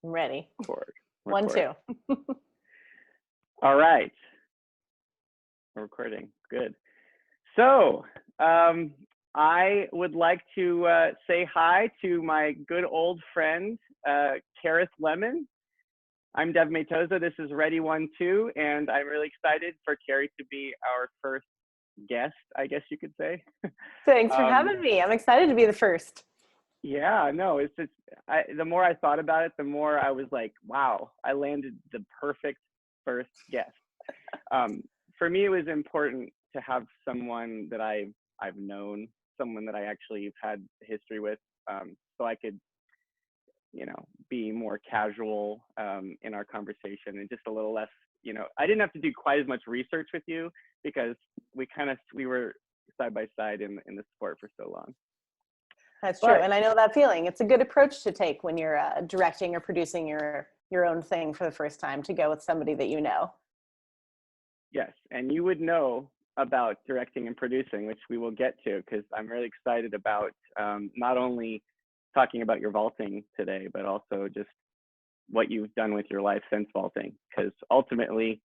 I'm ready. Record. 1, 2. All right. We're recording. Good. So I would like to say hi to my good old friend, Kerith Lemon. I'm Devyn. This is Ready 1, 2, and I'm really excited for Kerith to be our first guest, I guess you could say. Thanks for having me. I'm excited to be the first. Yeah, no, it's just, the more I thought about it, the more I was like, wow, I landed the perfect first guest. For me, it was important to have someone that I've known, someone that I actually have had history with, so I could, be more casual in our conversation and just a little less, I didn't have to do quite as much research with you because we were side by side in the sport for so long. That's true. And I know that feeling. It's a good approach to take when you're directing or producing your own thing for the first time, to go with somebody that you know. Yes. And you would know about directing and producing, which we will get to, because I'm really excited about not only talking about your vaulting today, but also just what you've done with your life since vaulting. Because ultimately,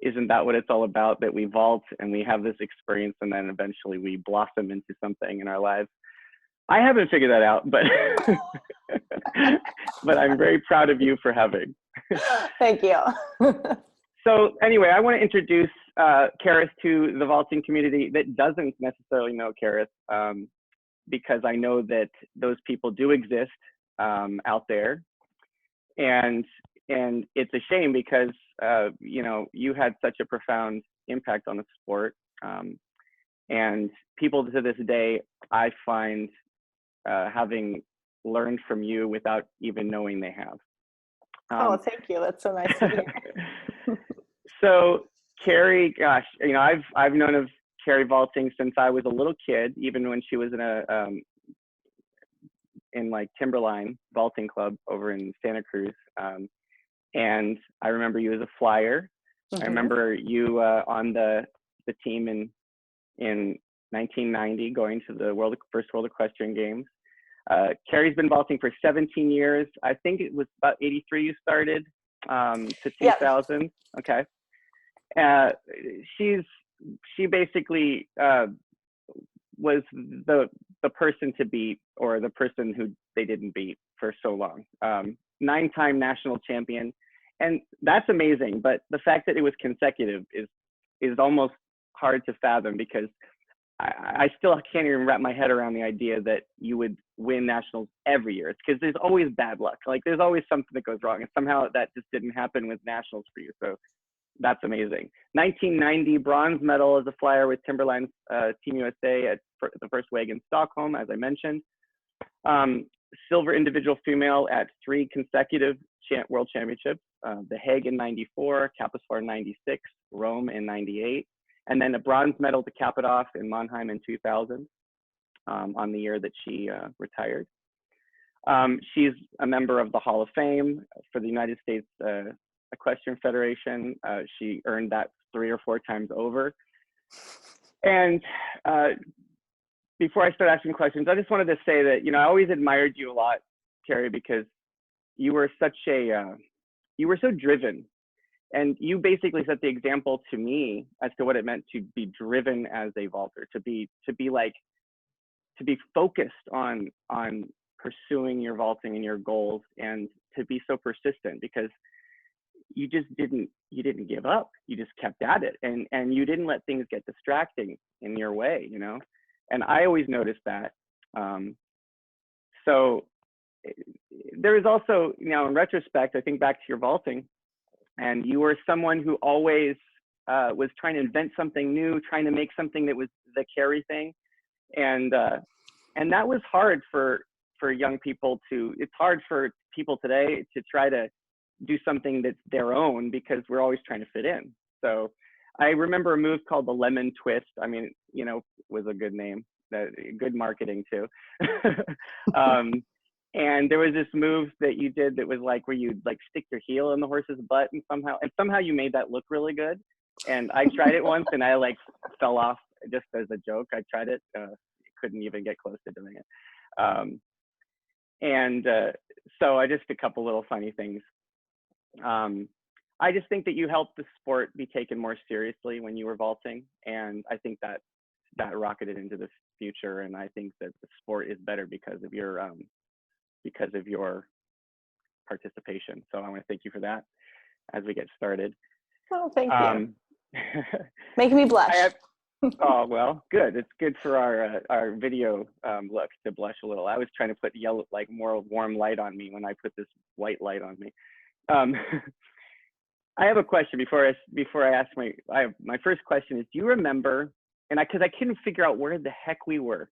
isn't that what it's all about? That we vault and we have this experience and then eventually we blossom into something in our lives. I haven't figured that out, but but I'm very proud of you for having. Thank you. So anyway, I want to introduce Kerith to the vaulting community that doesn't necessarily know Kerith, because I know that those people do exist out there, and it's a shame because you had such a profound impact on the sport, and people to this day I find having learned from you without even knowing they have. Oh, thank you. That's so nice to hear. So Carrie, gosh, I've known of Carrie vaulting since I was a little kid, even when she was in like Timberline vaulting club over in Santa Cruz. And I remember you as a flyer. Mm-hmm. I remember you on the team in 1990 going to the first World Equestrian Games. Carrie's been vaulting for 17 years. I think it was about 83 you started to 2000. Yep. Okay. She basically was the person to beat, or the person who they didn't beat for so long. 9-time national champion, and that's amazing. But the fact that it was consecutive is almost hard to fathom, because I still can't even wrap my head around the idea that you would win nationals every year. It's because there's always bad luck. Like there's always something that goes wrong, and somehow that just didn't happen with nationals for you. So that's amazing. 1990 bronze medal as a flyer with Timberline's Team USA at the first WEG in Stockholm, as I mentioned. Silver individual female at 3 consecutive world championships, The Hague in 94, Capital in 96, Rome in 98. And then a bronze medal to cap it off in Mannheim in 2000, on the year that she retired. She's a member of the Hall of Fame for the United States Equestrian Federation. She earned that 3 or 4 times over. And before I start asking questions, I just wanted to say that, I always admired you a lot, Carrie, because you were you were so driven. And you basically set the example to me as to what it meant to be driven as a vaulter, to be focused on pursuing your vaulting and your goals, and to be so persistent, because you didn't give up. You just kept at it, and you didn't let things get distracting in your way, And I always noticed that. So there is also, in retrospect, I think back to your vaulting, and you were someone who always was trying to invent something new, trying to make something that was the Carrie thing. And that was hard for young people it's hard for people today to try to do something that's their own, because we're always trying to fit in. So I remember a move called the lemon twist. I mean, was a good name, good marketing too. And there was this move that you did that was like where you'd like stick your heel in the horse's butt, and somehow you made that look really good. And I tried it once, and I like fell off just as a joke. I tried it, couldn't even get close to doing it. And so just a couple little funny things. I just think that you helped the sport be taken more seriously when you were vaulting, and I think that rocketed into the future. And I think that the sport is better because of your participation. So I want to thank you for that as we get started. Oh, thank you. Making me blush. Oh, well, good. It's good for our video look to blush a little. I was trying to put yellow, like more more warm light on me when I put this white light on me. I have a question before I ask my first question is, do you remember, and because I couldn't figure out where the heck we were.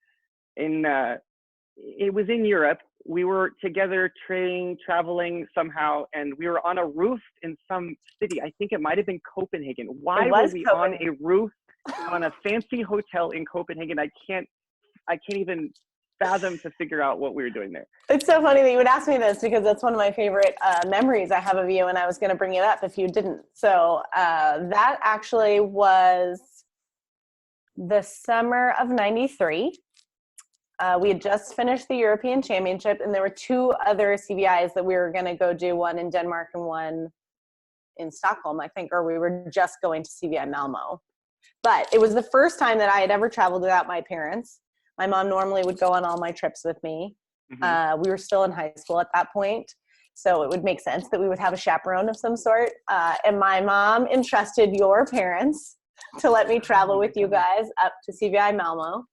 It was in Europe. We were together traveling somehow, and we were on a roof in some city. I think it might have been Copenhagen. Why were we on a roof on a fancy hotel in Copenhagen? I can't even fathom to figure out what we were doing there. It's so funny that you would ask me this, because that's one of my favorite memories I have of you, and I was going to bring it up if you didn't. So that actually was the summer of '93. We had just finished the European Championship, and there were two other CVIs that we were going to go do, one in Denmark and one in Stockholm, I think, or we were just going to CVI Malmo. But it was the first time that I had ever traveled without my parents. My mom normally would go on all my trips with me. Mm-hmm. We were still in high school at that point, so it would make sense that we would have a chaperone of some sort. And my mom entrusted your parents to let me travel with you guys up to CVI Malmo.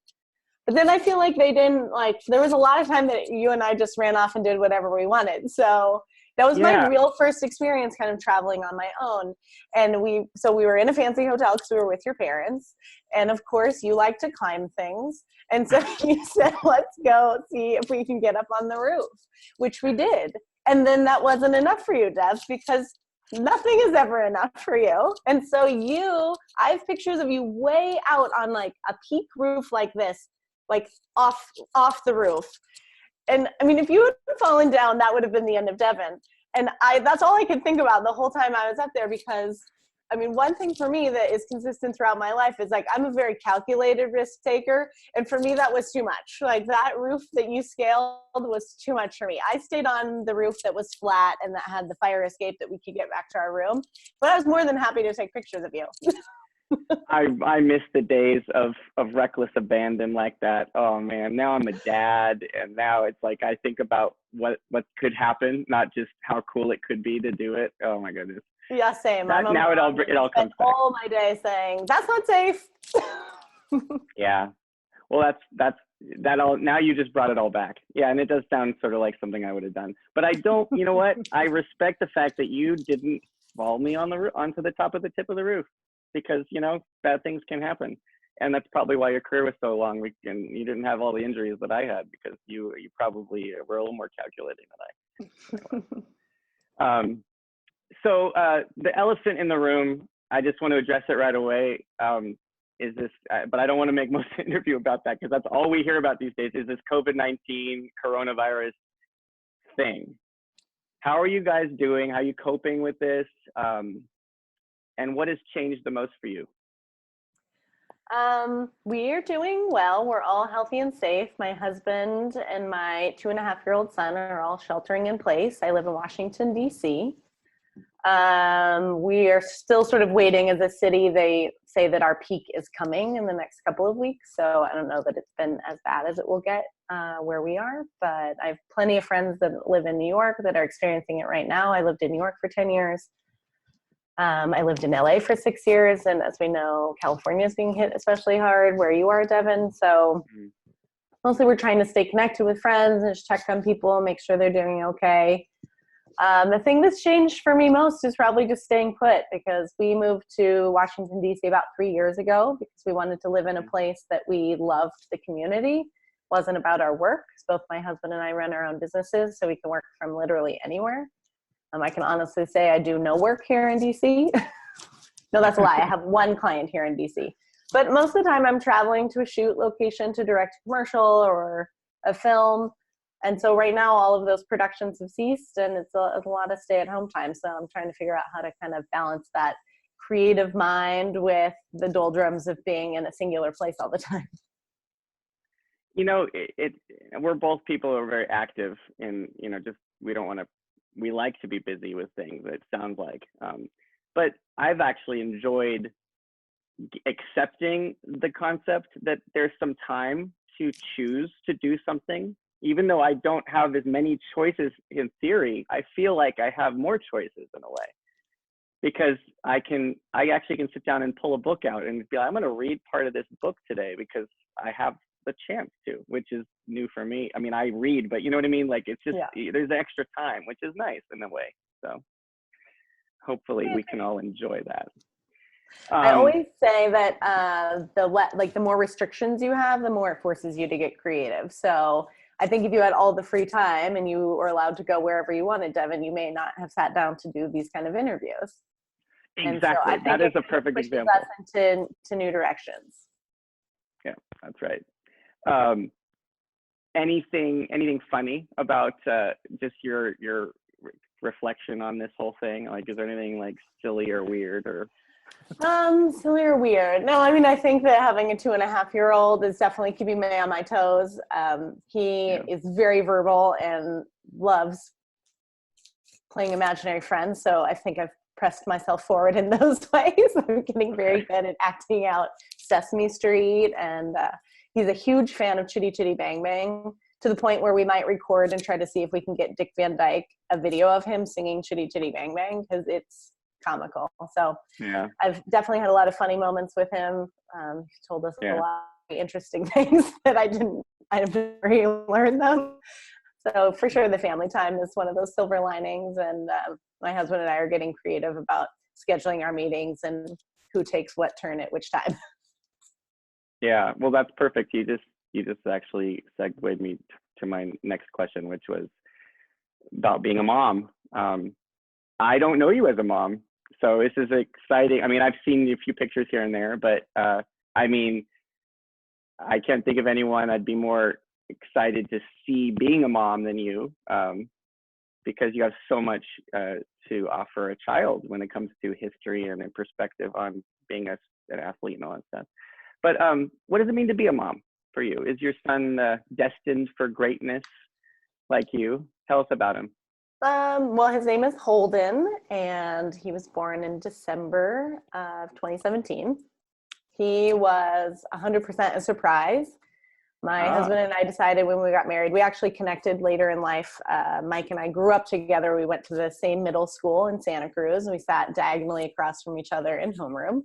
But then I feel like they didn't, there was a lot of time that you and I just ran off and did whatever we wanted. So that was my real first experience kind of traveling on my own. And we were in a fancy hotel because we were with your parents. And of course you like to climb things. And so you said, let's go see if we can get up on the roof, which we did. And then that wasn't enough for you, Dev, because nothing is ever enough for you. And so I have pictures of you way out on a peak roof like this, off the roof. And I mean, if you had fallen down, that would have been the end of Devyn. And that's all I could think about the whole time I was up there, because I mean, one thing for me that is consistent throughout my life is I'm a very calculated risk taker. And for me, that was too much. That roof that you scaled was too much for me. I stayed on the roof that was flat and that had the fire escape that we could get back to our room. But I was more than happy to take pictures of you. I miss the days of reckless abandon like that. Oh man, now I'm a dad, and now it's I think about what could happen, not just how cool it could be to do it. Oh my goodness. Yeah, same. Now it all comes back. All my day saying that's not safe. Yeah. Well, that's all. Now you just brought it all back. Yeah, and it does sound sort of like something I would have done. But I don't. You know what? I respect the fact that you didn't fall me onto the top of the tip of the roof. Because bad things can happen, and that's probably why your career was so long. And you didn't have all the injuries that I had, because you probably were a little more calculating than I. So the elephant in the room, I just want to address it right away. Is this? But I don't want to make most of the interview about that, because that's all we hear about these days. Is this COVID-19 coronavirus thing? How are you guys doing? How are you coping with this? And what has changed the most for you? We are doing well. We're all healthy and safe. My husband and my 2.5-year-old son are all sheltering in place. I live in Washington, D.C. We are still sort of waiting as a city. They say that our peak is coming in the next couple of weeks. So I don't know that it's been as bad as it will get where we are. But I have plenty of friends that live in New York that are experiencing it right now. I lived in New York for 10 years. I lived in LA for 6 years, and as we know, California is being hit especially hard where you are, Devyn. So mostly we're trying to stay connected with friends and just check on people, make sure they're doing okay. The thing that's changed for me most is probably just staying put, because we moved to Washington, D.C. about 3 years ago because we wanted to live in a place that we loved the community. It wasn't about our work, because both my husband and I run our own businesses, so we can work from literally anywhere. I can honestly say I do no work here in DC. No, that's a lie. I have one client here in DC. But most of the time I'm traveling to a shoot location to direct a commercial or a film. And so right now all of those productions have ceased, and it's a lot of stay-at-home time. So I'm trying to figure out how to kind of balance that creative mind with the doldrums of being in a singular place all the time. You know, we're both people who are very active in, you know, just, we like to be busy with things, it sounds like. But I've actually enjoyed accepting the concept that there's some time to choose to do something. Even though I don't have as many choices in theory, I feel like I have more choices in a way, because I actually can sit down and pull a book out and be like, I'm going to read part of this book today because I have the chance to, which is new for me. I mean, I read, but you know what I mean? Like, it's just, there's extra time, which is nice in a way. So hopefully we can all enjoy that. I always say that the more restrictions you have, the more it forces you to get creative. So I think if you had all the free time and you were allowed to go wherever you wanted, Devyn, you may not have sat down to do these kind of interviews. Exactly. That is a perfect example. Us into new directions. Yeah, that's right. Anything funny about just your reflection on this whole thing? Like, is there anything like silly or weird or? Silly or weird? No, I mean, I think that having a 2.5-year-old is definitely keeping me on my toes. He is very verbal and loves playing imaginary friends. So I think I've pressed myself forward in those ways. I'm getting very good at acting out Sesame Street. And he's a huge fan of Chitty Chitty Bang Bang, to the point where we might record and try to see if we can get Dick Van Dyke a video of him singing Chitty Chitty Bang Bang, because it's comical. So I've definitely had a lot of funny moments with him. He's told us a lot of interesting things that I've never learned them. So for sure the family time is one of those silver linings. And my husband and I are getting creative about scheduling our meetings and who takes what turn at which time. Yeah, well, that's perfect. You just actually segued me to my next question, which was about being a mom. I don't know you as a mom, so this is exciting. I mean, I've seen a few pictures here and there, but I mean, I can't think of anyone I'd be more excited to see being a mom than you, because you have so much to offer a child when it comes to history and a perspective on being an athlete and all that stuff. But what does it mean to be a mom for you? Is your son destined for greatness like you? Tell us about him. Well, his name is Holden, and he was born in December of 2017. He was 100% a surprise. My husband and I decided when we got married, we actually connected later in life. Mike and I grew up together. We went to the same middle school in Santa Cruz, and we sat diagonally across from each other in homeroom.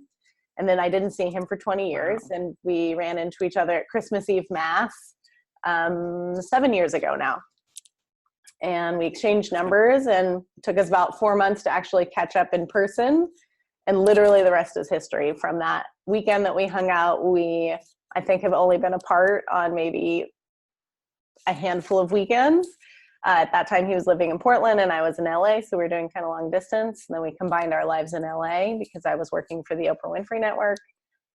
And then I didn't see him for 20 years, and we ran into each other at Christmas Eve Mass 7 years ago now. And we exchanged numbers, and it took us about 4 months to actually catch up in person. And literally the rest is history. From that weekend that we hung out, we, I think, have only been apart on maybe a handful of weekends. At that time, he was living in Portland and I was in LA, so we were doing kind of long distance. And then we combined our lives in LA because I was working for the Oprah Winfrey Network,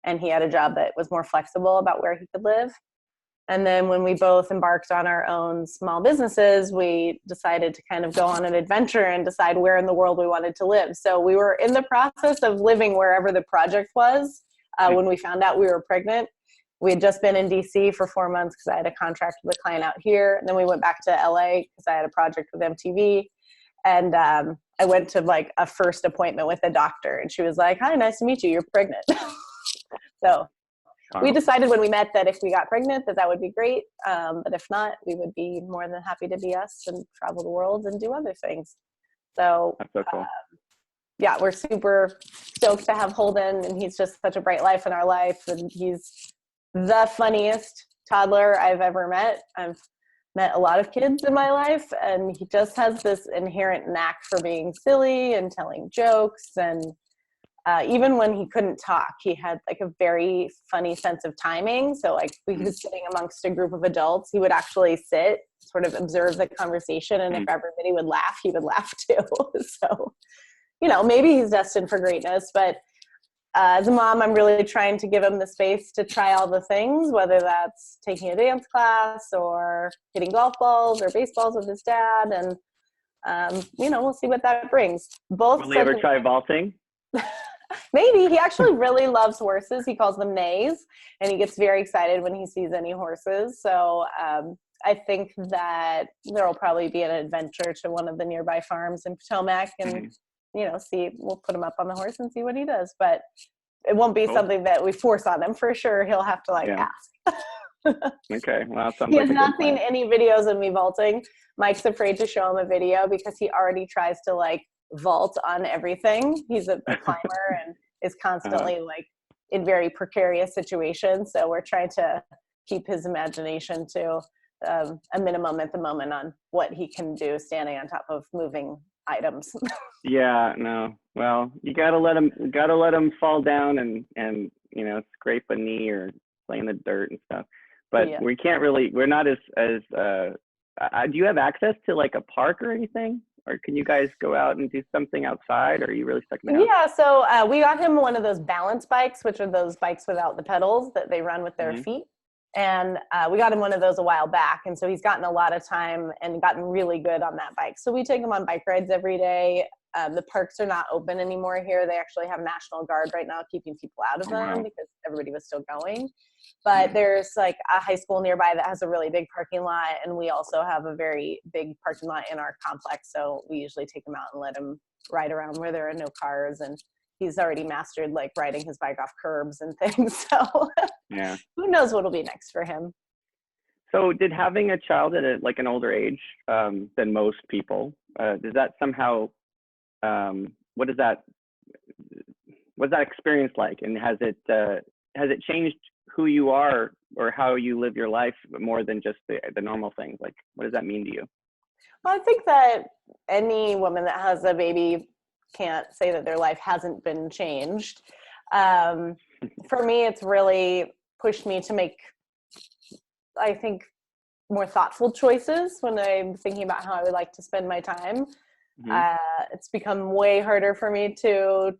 and he had a job that was more flexible about where he could live. And then when we both embarked on our own small businesses, we decided to kind of go on an adventure and decide where in the world we wanted to live. So we were in the process of living wherever the project was when we found out we were pregnant. We had just been in DC for 4 months because I had a contract with a client out here. And then we went back to LA because I had a project with MTV. And I went to like a first appointment with a doctor, and she was like, "Hi, nice to meet you. You're pregnant." So we decided when we met that if we got pregnant, that would be great. But if not, we would be more than happy to be us and travel the world and do other things. So, that's so cool. Yeah, we're super stoked to have Holden, and he's just such a bright life in our life. And he's the funniest toddler I've ever met. I've met a lot of kids in my life, and he just has this inherent knack for being silly and telling jokes. And even when he couldn't talk, he had like a very funny sense of timing. So like we was sitting amongst a group of adults, he would actually sit, sort of observe the conversation. And if everybody would laugh, he would laugh too. So, you know, maybe he's destined for greatness, but as a mom, I'm really trying to give him the space to try all the things, whether that's taking a dance class or hitting golf balls or baseballs with his dad. And, you know, we'll see what that brings. Will he ever try vaulting? Maybe. He actually really loves horses. He calls them neighs, and he gets very excited when he sees any horses. So I think that there will probably be an adventure to one of the nearby farms in Potomac, and we'll put him up on the horse and see what he does. But it won't be something that we force on him for sure. He'll have to ask. Okay. Well, that sounds he like has not seen any videos of me vaulting. Mike's afraid to show him a video because he already tries to vault on everything. He's a climber and is constantly in very precarious situations. So we're trying to keep his imagination to a minimum at the moment on what he can do standing on top of moving items. Yeah, no. Well, you gotta let him fall down and scrape a knee or play in the dirt and stuff. But we can't really. We're not as. Do you have access to a park or anything, or can you guys go out and do something outside, or are you really stuck in the house? Yeah, so we got him one of those balance bikes, which are those bikes without the pedals that they run with their feet. And we got him one of those a while back. And so he's gotten a lot of time and gotten really good on that bike. So we take him on bike rides every day. The parks are not open anymore here. They actually have National Guard right now keeping people out of them because everybody was still going. But there's a high school nearby that has a really big parking lot. And we also have a very big parking lot in our complex. So we usually take him out and let him ride around where there are no cars. And he's already mastered riding his bike off curbs and things. So who knows what'll be next for him. So did having a child at an older age than most people, does that somehow, what's that experience like? And has it changed who you are or how you live your life more than just the normal things? What does that mean to you? Well, I think that any woman that has a baby can't say that their life hasn't been changed. For me, it's really pushed me to make, I think, more thoughtful choices when I'm thinking about how I would like to spend my time. It's become way harder for me to,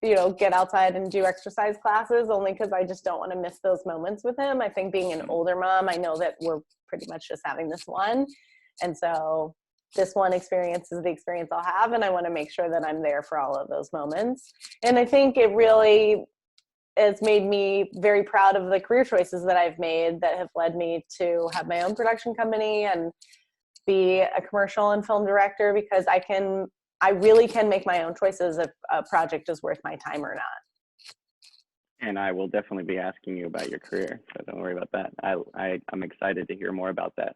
get outside and do exercise classes only because I just don't want to miss those moments with him. I think being an older mom, I know that we're pretty much just having this one. And so this one experience is the experience I'll have, and I want to make sure that I'm there for all of those moments. And I think it really has made me very proud of the career choices that I've made that have led me to have my own production company and be a commercial and film director, because I really can make my own choices if a project is worth my time or not. And I will definitely be asking you about your career, so don't worry about that. I'm excited to hear more about that.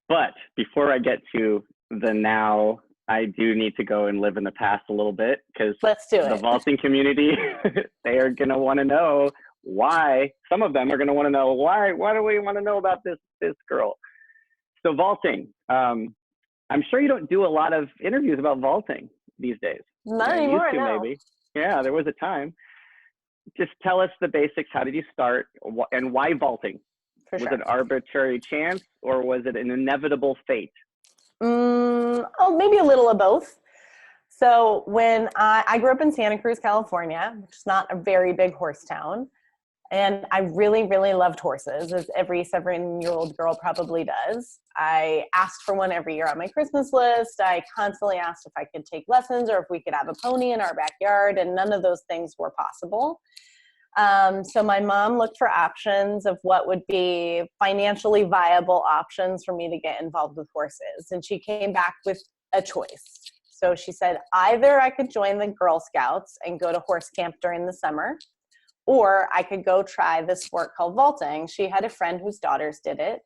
But before I get to the now, I do need to go and live in the past a little bit, because the vaulting community, they are going to want to know why. Some of them are going to want to know why do we want to know about this girl? So vaulting, I'm sure you don't do a lot of interviews about vaulting these days. Not anymore, no. Maybe. Yeah, there was a time. Just tell us the basics. How did you start, and why vaulting? Was it arbitrary chance, or was it an inevitable fate? Maybe a little of both. So when I grew up in Santa Cruz, California, which is not a very big horse town, and I really, really loved horses, as every 7-year-old girl probably does. I asked for one every year on my Christmas list. I constantly asked if I could take lessons or if we could have a pony in our backyard, and none of those things were possible. So my mom looked for options of what would be financially viable options for me to get involved with horses. And she came back with a choice. So she said, either I could join the Girl Scouts and go to horse camp during the summer, or I could go try this sport called vaulting. She had a friend whose daughters did it,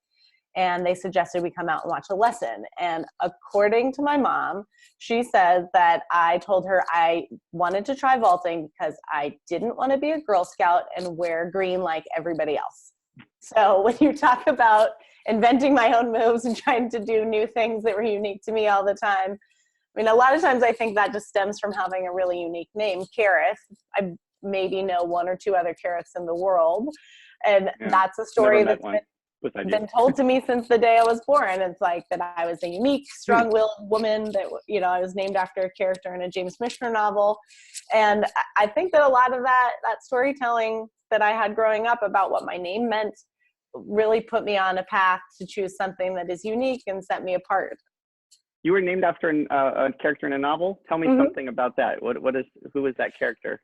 and they suggested we come out and watch a lesson. And according to my mom, she said that I told her I wanted to try vaulting because I didn't want to be a Girl Scout and wear green like everybody else. So when you talk about inventing my own moves and trying to do new things that were unique to me all the time, I mean, a lot of times I think that just stems from having a really unique name, Kerith. I maybe know one or two other Keriths in the world. And that's a story that's been told to me since the day I was born. It's like that I was a unique, strong-willed woman that, I was named after a character in a James Michener novel. And I think that a lot of that storytelling that I had growing up about what my name meant really put me on a path to choose something that is unique and set me apart. You were named after a character in a novel? Tell me something about that. Who is that character?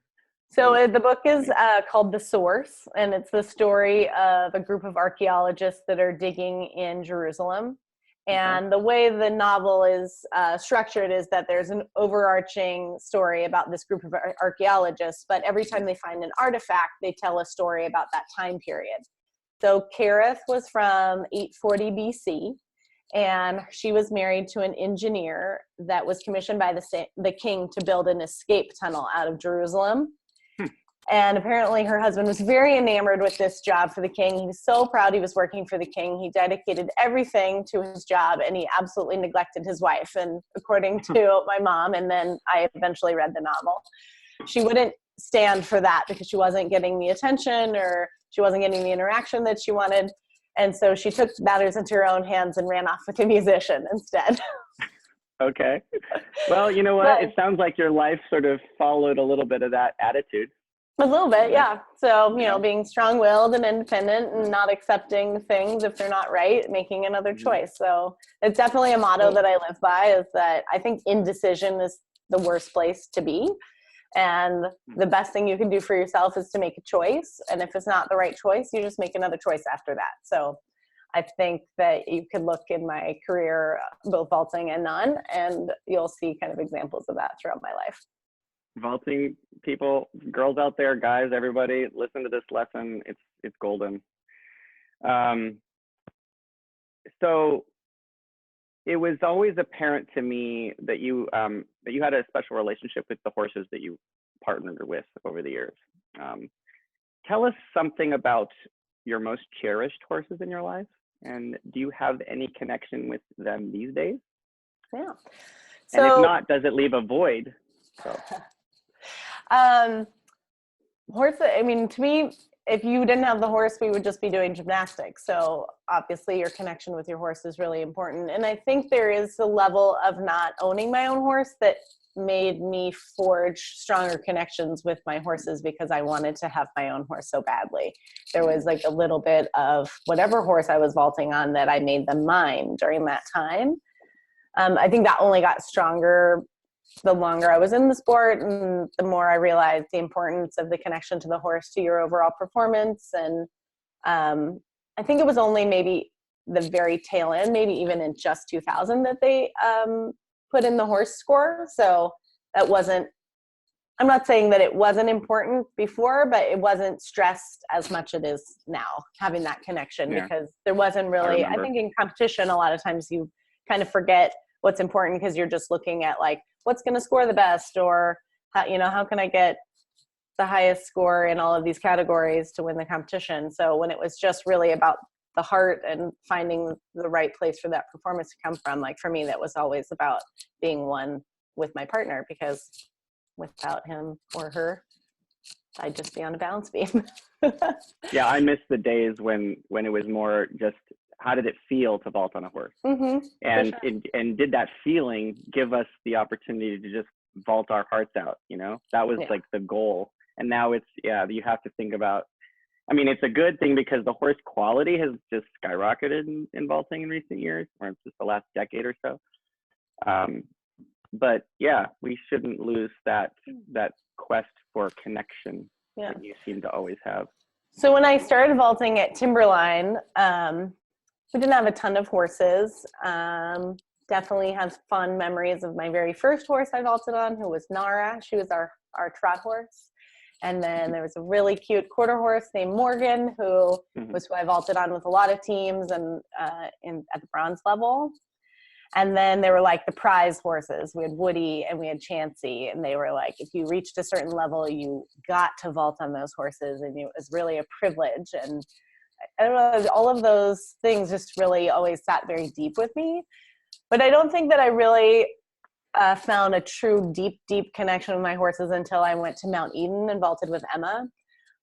So the book is called The Source, and it's the story of a group of archaeologists that are digging in Jerusalem. And the way the novel is structured is that there's an overarching story about this group of archaeologists, but every time they find an artifact, they tell a story about that time period. So Kerith was from 840 BC, and she was married to an engineer that was commissioned by the king to build an escape tunnel out of Jerusalem. And apparently her husband was very enamored with this job for the king. He was so proud he was working for the king. He dedicated everything to his job, and he absolutely neglected his wife. And according to my mom, and then I eventually read the novel, she wouldn't stand for that because she wasn't getting the attention or she wasn't getting the interaction that she wanted. And so she took matters into her own hands and ran off with a musician instead. Okay. Well, you know what? It sounds like your life sort of followed a little bit of that attitude. A little bit, yeah. So, you know, being strong-willed and independent and not accepting things if they're not right, making another choice. So it's definitely a motto that I live by, is that I think indecision is the worst place to be. And the best thing you can do for yourself is to make a choice. And if it's not the right choice, you just make another choice after that. So I think that you could look in my career, both vaulting and non, and you'll see kind of examples of that throughout my life. Vaulting people, girls out there, guys, everybody, listen to this lesson. It's golden. So it was always apparent to me that you had a special relationship with the horses that you partnered with over the years. Tell us something about your most cherished horses in your life, and do you have any connection with them these days? Yeah. So, and if not, does it leave a void? So. Horse, I mean, to me, if you didn't have the horse, we would just be doing gymnastics. So obviously your connection with your horse is really important. And I think there is a level of not owning my own horse that made me forge stronger connections with my horses because I wanted to have my own horse so badly. There was like a little bit of whatever horse I was vaulting on that I made them mine during that time. I think that only got stronger the longer I was in the sport, and the more I realized the importance of the connection to the horse to your overall performance. And I think it was only maybe the very tail end, maybe even in just 2000, that they put in the horse score. So that wasn't, I'm not saying that it wasn't important before, but it wasn't stressed as much as it is now, having that connection, because there wasn't really, I think in competition, a lot of times you kind of forget what's important because you're just looking at like, what's going to score the best, or how, you know, how can I get the highest score in all of these categories to win the competition? So when it was just really about the heart and finding the right place for that performance to come from, like for me, that was always about being one with my partner, because without him or her, I'd just be on a balance beam. Yeah, I miss the days when it was more just, how did it feel to vault on a horse? Mm-hmm, and sure. and did that feeling give us the opportunity to just vault our hearts out? You know, that was like the goal. And now it's, you have to think about, I mean, it's a good thing because the horse quality has just skyrocketed in vaulting in recent years, or just the last decade or so. But yeah, we shouldn't lose that quest for connection that you seem to always have. So when I started vaulting at Timberline, we didn't have a ton of horses. Definitely have fond memories of my very first horse I vaulted on, who was Nara. She was our trot horse. And then there was a really cute quarter horse named Morgan, who was who I vaulted on with a lot of teams and at the bronze level. And then there were like the prize horses. We had Woody and we had Chansey, and they were like, if you reached a certain level, you got to vault on those horses, and it was really a privilege. And I don't know, all of those things just really always sat very deep with me. But I don't think that I really found a true deep connection with my horses until I went to Mount Eden and vaulted with Emma.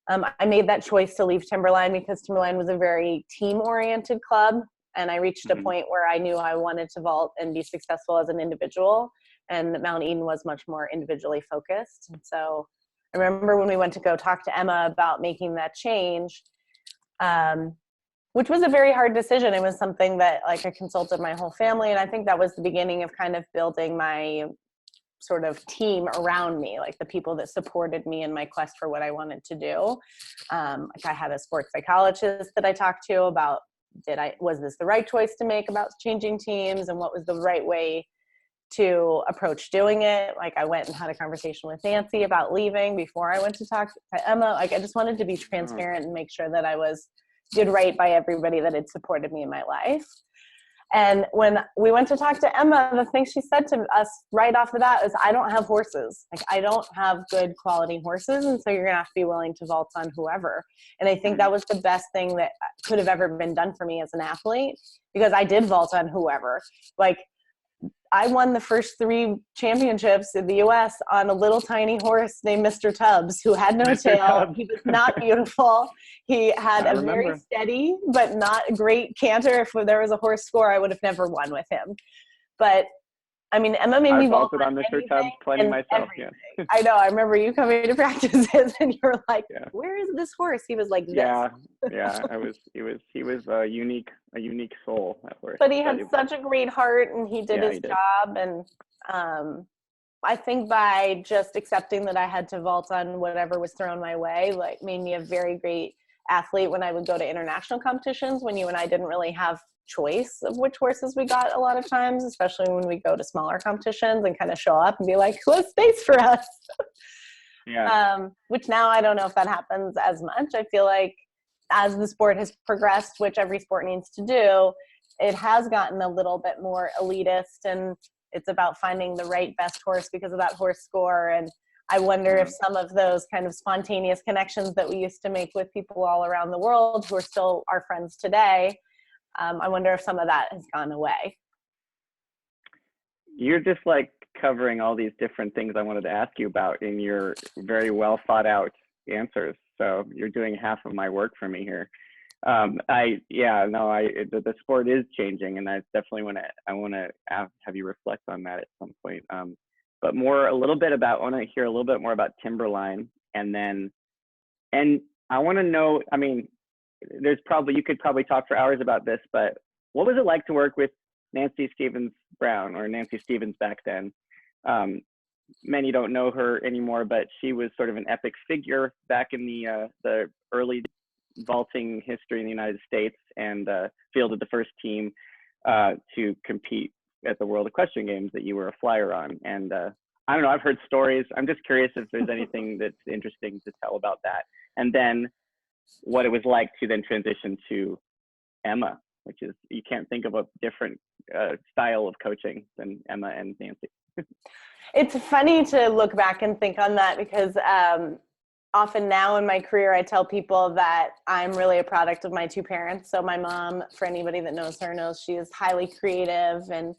I made that choice to leave Timberline because Timberline was a very team-oriented club, and I reached a point where I knew I wanted to vault and be successful as an individual, and Mount Eden was much more individually focused. And so I remember when we went to go talk to Emma about making that change, which was a very hard decision. It was something that like I consulted my whole family, and I think that was the beginning of kind of building my sort of team around me, like the people that supported me in my quest for what I wanted to do. Like I had a sports psychologist that I talked to about, was this the right choice to make about changing teams, and what was the right way to approach doing it. Like I went and had a conversation with Nancy about leaving before I went to talk to Emma. Like I just wanted to be transparent and make sure that I did right by everybody that had supported me in my life. And when we went to talk to Emma, the thing she said to us right off the bat is, I don't have horses. Like I don't have good quality horses. And so you're gonna have to be willing to vault on whoever. And I think that was the best thing that could have ever been done for me as an athlete, because I did vault on whoever. Like I won the first 3 championships in the US on a little tiny horse named Mr. Tubbs, who had no tail. Tubbs. He was not beautiful. He had a remember. very steady, but not a great canter. If there was a horse score, I would have never won with him. But I mean, Emma made me vault on Mr. Tubbs plenty myself. Yeah. I know. I remember you coming to practices and you were like, where is this horse? He was like this. Yeah. He was a unique soul, that horse. But he had such a great heart, and he did his job. And I think by just accepting that I had to vault on whatever was thrown my way, like made me a very great athlete when I would go to international competitions, when you and I didn't really have choice of which horses we got a lot of times, especially when we go to smaller competitions and kind of show up and be like, who has space for us? Yeah. Which now I don't know if that happens as much. I feel like as the sport has progressed, which every sport needs to do, it has gotten a little bit more elitist, and it's about finding the right best horse because of that horse score. And I wonder if some of those kind of spontaneous connections that we used to make with people all around the world who are still our friends today, I wonder if some of that has gone away. You're just like covering all these different things I wanted to ask you about in your very well thought out answers. So you're doing half of my work for me here. The sport is changing, and I definitely want to have you reflect on that at some point. But I want to hear a little bit more about Timberline, and I want to know, I mean, you could probably talk for hours about this, but what was it like to work with Nancy Stevens Brown, or Nancy Stevens back then? Many don't know her anymore, but she was sort of an epic figure back in the early vaulting history in the United States, and fielded the first team to compete at the World Equestrian Games that you were a flyer on. And I don't know, I've heard stories. I'm just curious if there's anything that's interesting to tell about that. And then what it was like to then transition to Emma, which is, you can't think of a different style of coaching than Emma and Nancy. It's funny to look back and think on that, because often now in my career, I tell people that I'm really a product of my 2 parents. So my mom, for anybody that knows her, knows she is highly creative and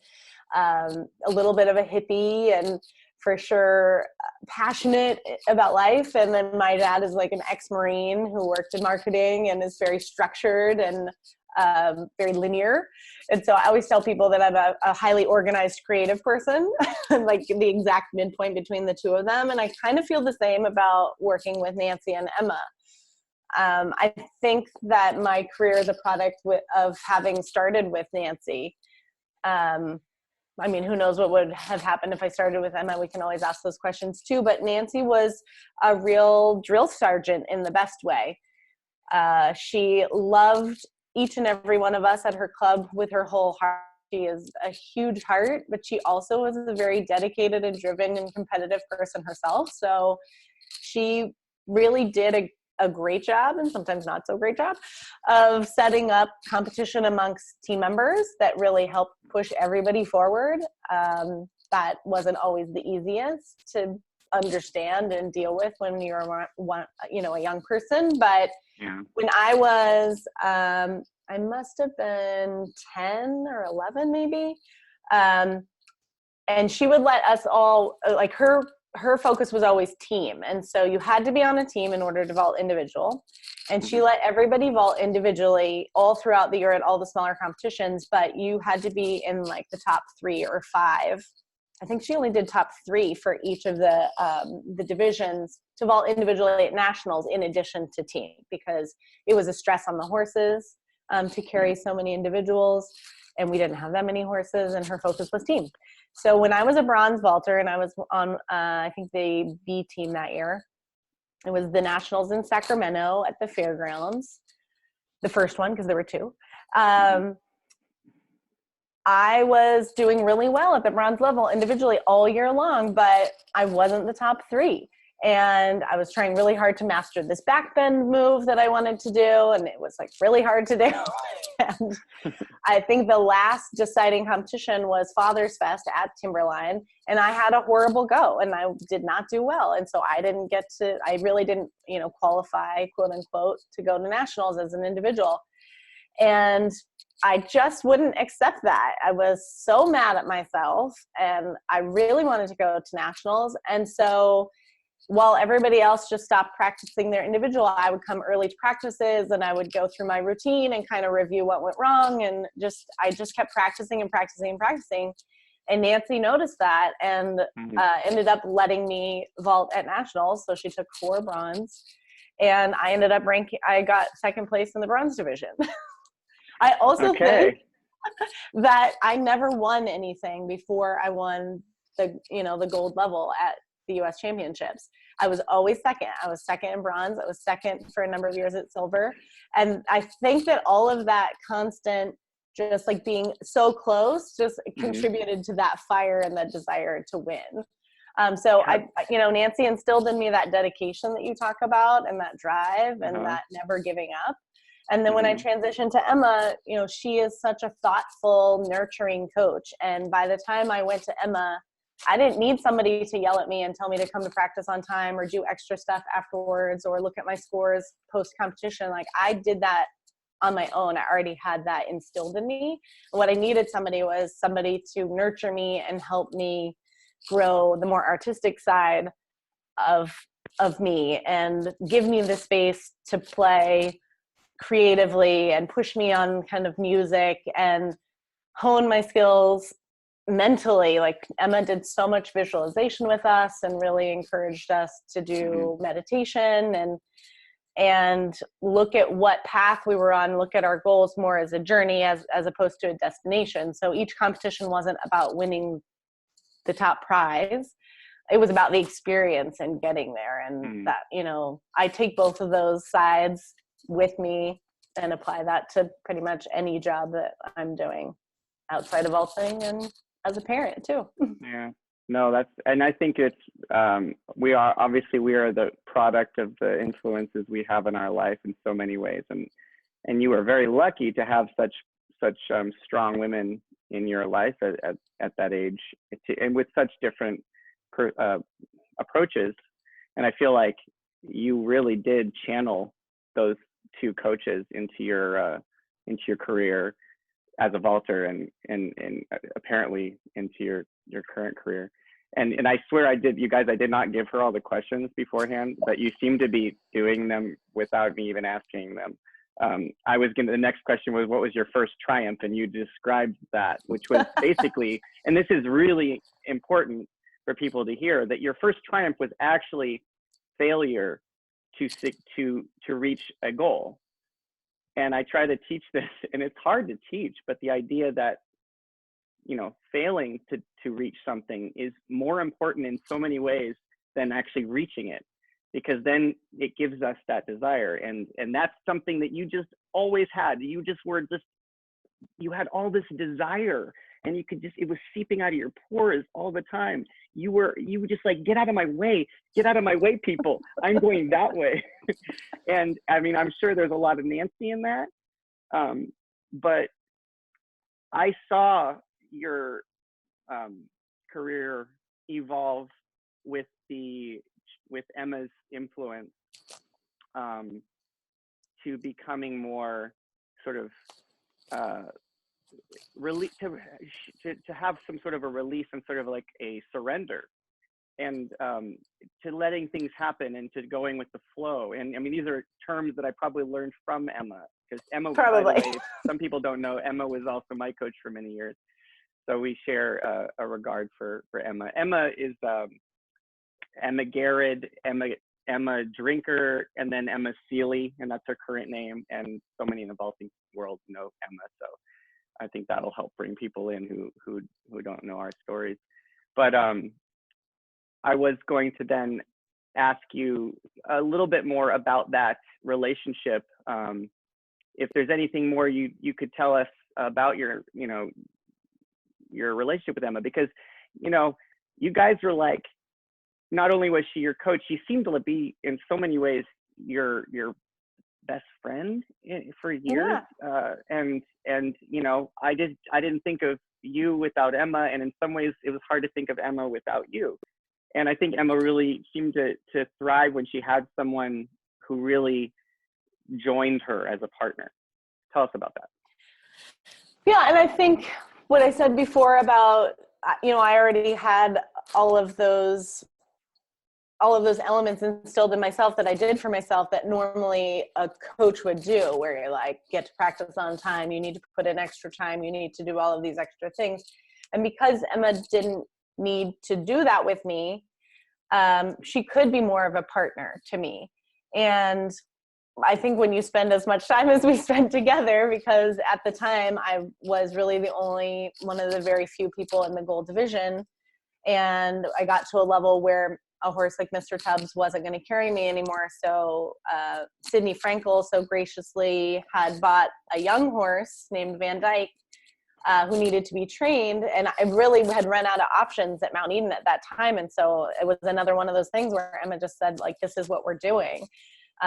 a little bit of a hippie, and for sure passionate about life. And then my dad is like an ex-Marine who worked in marketing and is very structured and very linear. And so I always tell people that I'm a highly organized creative person, like the exact midpoint between the 2 of them. And I kind of feel the same about working with Nancy and Emma. I think that my career is a product of having started with Nancy. I mean, who knows what would have happened if I started with Emma? We can always ask those questions too. But Nancy was a real drill sergeant in the best way. She loved each and every one of us at her club with her whole heart. She is a huge heart, but she also was a very dedicated and driven and competitive person herself. So she really did a great job, and sometimes not so great job, of setting up competition amongst team members that really helped push everybody forward. That wasn't always the easiest to understand and deal with when you're a young person. But when I was, I must have been 10 or 11 maybe. And she would let us all, like her focus was always team. And so you had to be on a team in order to vault individual. And she let everybody vault individually all throughout the year at all the smaller competitions, but you had to be in like the top 3 or 5. I think she only did top 3 for each of the divisions to vault individually at nationals in addition to team, because it was a stress on the horses to carry so many individuals, and we didn't have that many horses, and her focus was team. So when I was a bronze vaulter and I was on, I think the B team that year, it was the nationals in Sacramento at the fairgrounds, the first one, because there were two. I was doing really well at the bronze level individually all year long, but I wasn't the top 3. And I was trying really hard to master this backbend move that I wanted to do. And it was like really hard to do. And I think the last deciding competition was Father's Fest at Timberline. And I had a horrible go and I did not do well. And so I really didn't, qualify, quote unquote, to go to nationals as an individual. And I just wouldn't accept that. I was so mad at myself and I really wanted to go to nationals. And so while everybody else just stopped practicing their individual, I would come early to practices and I would go through my routine and kind of review what went wrong. And I just kept practicing and practicing and practicing. And Nancy noticed that and ended up letting me vault at nationals. So she took 4 bronze and I ended up I got second place in the bronze division. I also think that I never won anything before I won the gold level at the U.S. Championships. I was always second. I was second in bronze. I was second for a number of years at silver. And I think that all of that constant, just like being so close, just contributed to that fire and that desire to win. Nancy instilled in me that dedication that you talk about and that drive and that never giving up. And then when I transitioned to Emma, she is such a thoughtful, nurturing coach. And by the time I went to Emma, I didn't need somebody to yell at me and tell me to come to practice on time or do extra stuff afterwards or look at my scores post-competition. Like I did that on my own. I already had that instilled in me. What I needed was somebody to nurture me and help me grow the more artistic side of me and give me the space to play creatively and push me on kind of music and hone my skills mentally. Like Emma did so much visualization with us and really encouraged us to do meditation and look at what path we were on, look at our goals more as a journey as opposed to a destination. So each competition wasn't about winning the top prize. It was about the experience and getting there. And that, I take both of those sides with me and apply that to pretty much any job that I'm doing outside of vaulting and as a parent too. Yeah, no, and I think it's, we are the product of the influences we have in our life in so many ways. And you are very lucky to have such strong women in your life at that age and with such different approaches. And I feel like you really did channel those 2 coaches into your career as a vaulter and apparently into your current career. And I swear I did not give her all the questions beforehand, but you seem to be doing them without me even asking them. The next question was, what was your first triumph? And you described that, which was basically, and this is really important for people to hear, that your first triumph was actually failure to reach a goal. And I try to teach this, and it's hard to teach, but the idea that, failing to reach something is more important in so many ways than actually reaching it, because then it gives us that desire. And that's something that you just always had. You had all this desire, and it was seeping out of your pores all the time. You were just like, get out of my way, people. I'm going that way. And I mean, I'm sure there's a lot of Nancy in that. But I saw your career evolve with Emma's influence to becoming more sort of to have some sort of a release and sort of like a surrender, and to letting things happen and to going with the flow. And I mean, these are terms that I probably learned from Emma, because Emma, by the way, some people don't know, Emma was also my coach for many years. So we share a regard for Emma. Emma is Emma Garrett, Emma Drinker, and then Emma Seeley, and that's her current name. And so many in the vaulting world know Emma. So I think that'll help bring people in who don't know our stories. But I was going to then ask you a little bit more about that relationship. If there's anything more you could tell us about your relationship with Emma, because you guys were like, not only was she your coach, she seemed to be in so many ways your best friend for years. Yeah. And I didn't think of you without Emma, and in some ways it was hard to think of Emma without you. And I think Emma really seemed to thrive when she had someone who really joined her as a partner. Tell us about that. Yeah, and I think what I said before about, I already had all of those elements instilled in myself that I did for myself that normally a coach would do, where you're like, get to practice on time, you need to put in extra time, you need to do all of these extra things. And because Emma didn't need to do that with me, she could be more of a partner to me. And I think when you spend as much time as we spent together, because at the time I was really the only one of the very few people in the gold division, and I got to a level where a horse like Mr. Tubbs wasn't going to carry me anymore. So Sydney Frankel so graciously had bought a young horse named Van Dyke, who needed to be trained. And I really had run out of options at Mount Eden at that time. And so it was another one of those things where Emma just said, like, this is what we're doing.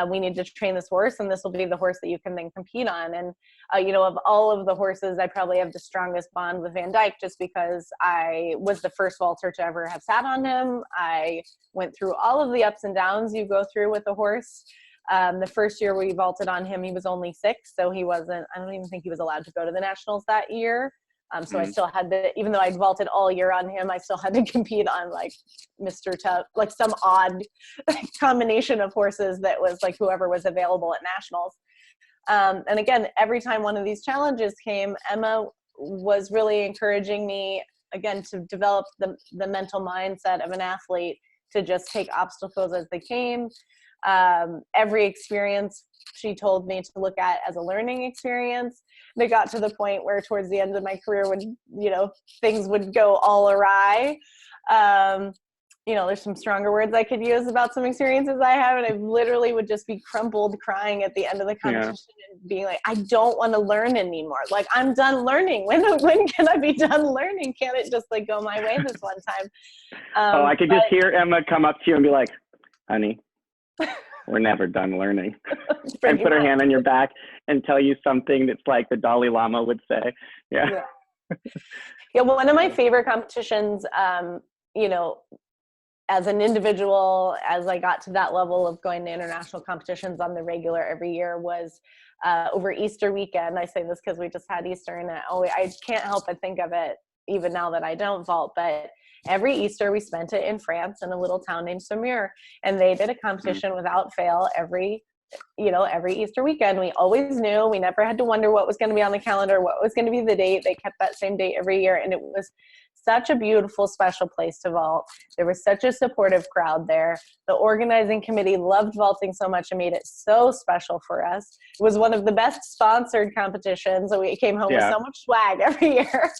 We need to train this horse, and this will be the horse that you can then compete on. And, of all of the horses, I probably have the strongest bond with Van Dyke, just because I was the first vaulter to ever have sat on him. I went through all of the ups and downs you go through with a horse. The first year we vaulted on him, he was only 6. So I don't even think he was allowed to go to the nationals that year. So I still had to, even though I'd vaulted all year on him, I still had to compete on like Mr. Tubbs, like some odd combination of horses that was like whoever was available at nationals. And again, every time one of these challenges came, Emma was really encouraging me, again, to develop the mental mindset of an athlete, to just take obstacles as they came. Every experience she told me to look at as a learning experience. And it got to the point where towards the end of my career, when, things would go all awry. There's some stronger words I could use about some experiences I have. And I literally would just be crumpled crying at the end of the competition and being like, I don't want to learn anymore. Like, I'm done learning. When can I be done learning? Can't it just like go my way this one time? I could just hear Emma come up to you and be like, honey, we're never done learning. And put her hand on your back and tell you something that's like the Dalai Lama would say. Yeah. Yeah. One of my favorite competitions, as an individual, as I got to that level of going to international competitions on the regular every year, was over Easter weekend. I say this because we just had Easter, and I can't help but think of it even now that I don't vault, but every Easter we spent it in France in a little town named Saumur, and they did a competition without fail every Easter weekend. We always knew, we never had to wonder what was going to be on the calendar, what was going to be the date. They kept that same date every year, and it was such a beautiful, special place to vault. There was such a supportive crowd there. The organizing committee loved vaulting so much and made it so special for us. It was one of the best sponsored competitions, and we came home with so much swag every year.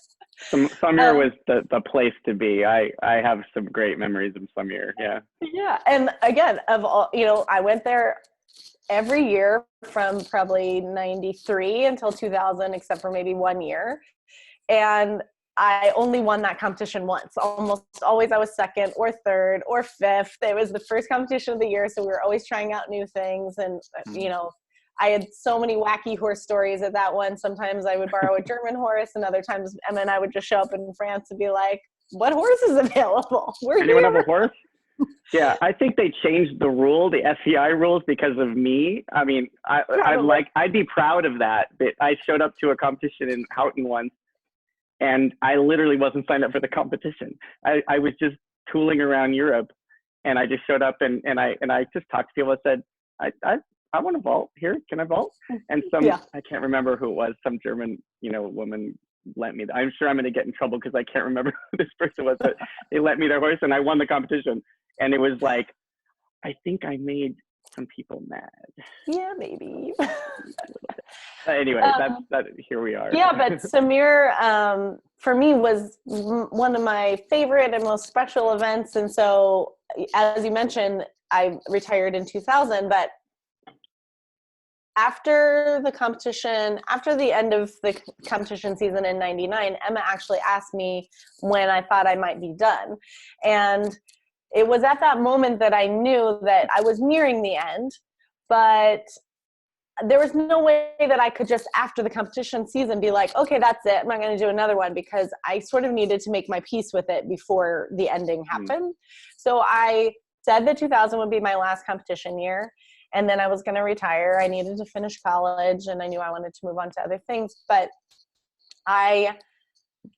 Saumur was the place to be. I have some great memories of Saumur. Yeah. And again, of all, I went there every year from probably 93 until 2000, except for maybe 1 year. And I only won that competition once. Almost always I was second or third or fifth. It was the first competition of the year, so we were always trying out new things. And, I had so many wacky horse stories at that one. Sometimes I would borrow a German horse, and other times Emma and I would just show up in France and be like, what horse is available? Anyone have a horse? Yeah, I think they changed the SCI rules because of me. I mean, I'd be proud of that. But I showed up to a competition in Houghton once, and I literally wasn't signed up for the competition. I was just tooling around Europe, and I just showed up and I just talked to people and said, I want to vault here. Can I vault? And I can't remember who it was, some German, woman lent me. I'm sure I'm going to get in trouble because I can't remember who this person was, but they lent me their horse and I won the competition. And it was like, I think I made some people mad. Yeah, maybe. Anyway, that. Here we are. Yeah, but Samir, for me, was one of my favorite and most special events. And so, as you mentioned, I retired in 2000, but after the competition, after the end of the competition season in 99, Emma actually asked me when I thought I might be done. And it was at that moment that I knew that I was nearing the end, but there was no way that I could just, after the competition season, be like, okay, that's it. I'm not going to do another one, because I sort of needed to make my peace with it before the ending happened. So I said that 2000 would be my last competition year. And then I was going to retire. I needed to finish college, and I knew I wanted to move on to other things. But I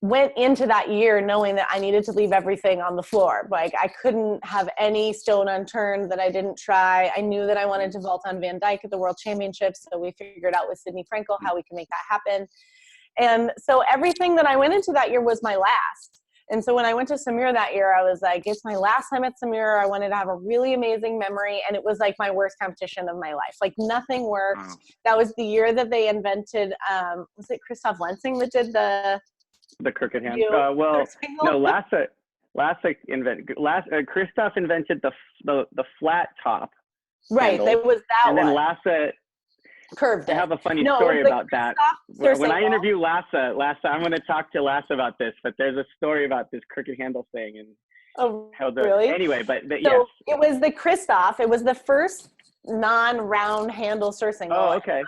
went into that year knowing that I needed to leave everything on the floor. Like, I couldn't have any stone unturned that I didn't try. I knew that I wanted to vault on Van Dyke at the World Championships. So we figured out with Sydney Frankel how we can make that happen. And so everything that I went into that year was my last. And so when I went to Samir that year, I was like, it's my last time at Samir. I wanted to have a really amazing memory. And it was like my worst competition of my life. Like, nothing worked. Wow. That was the year that they invented, was it Christoph Lensing that did the crooked hand? Well, no, Christoph invented the flat top. Right, handle, it was that and one. And then Lasse curved it. I have a funny story about that. When I interview Lasse, I'm going to talk to Lasse about this, but there's a story about this crooked handle thing. And really? Anyway, but so yes. It was the Christoph. It was the first non-round handle surcingle. Oh, okay.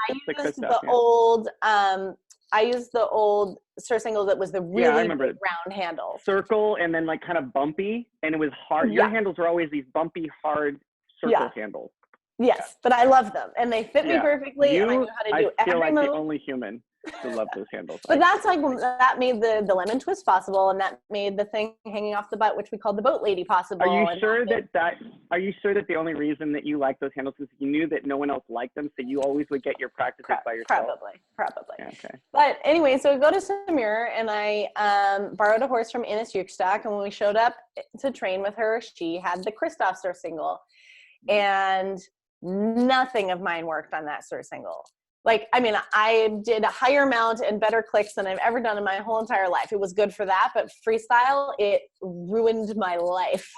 I used the old surcingle that was the really big round handle. Circle and then like kind of bumpy, and it was hard. Your handles were always these bumpy, hard circle handles. Yes, but I love them, and they fit me perfectly, and I knew how to do I feel every like move. the only human who loves those handles. But that's like, that made the lemon twist possible, and that made the thing hanging off the butt, which we called the boat lady, possible. Are you sure that the only reason that you like those handles is you knew that no one else liked them, so you always would get your practices by yourself? Probably. Yeah, okay. But anyway, so we go to Samir, and I borrowed a horse from Ines Juchstock, and when we showed up to train with her, she had the Christoph surcingle, and nothing of mine worked on that surcingle. Like, I mean, I did a higher mount and better clicks than I've ever done in my whole entire life. It was good for that, but freestyle, it ruined my life.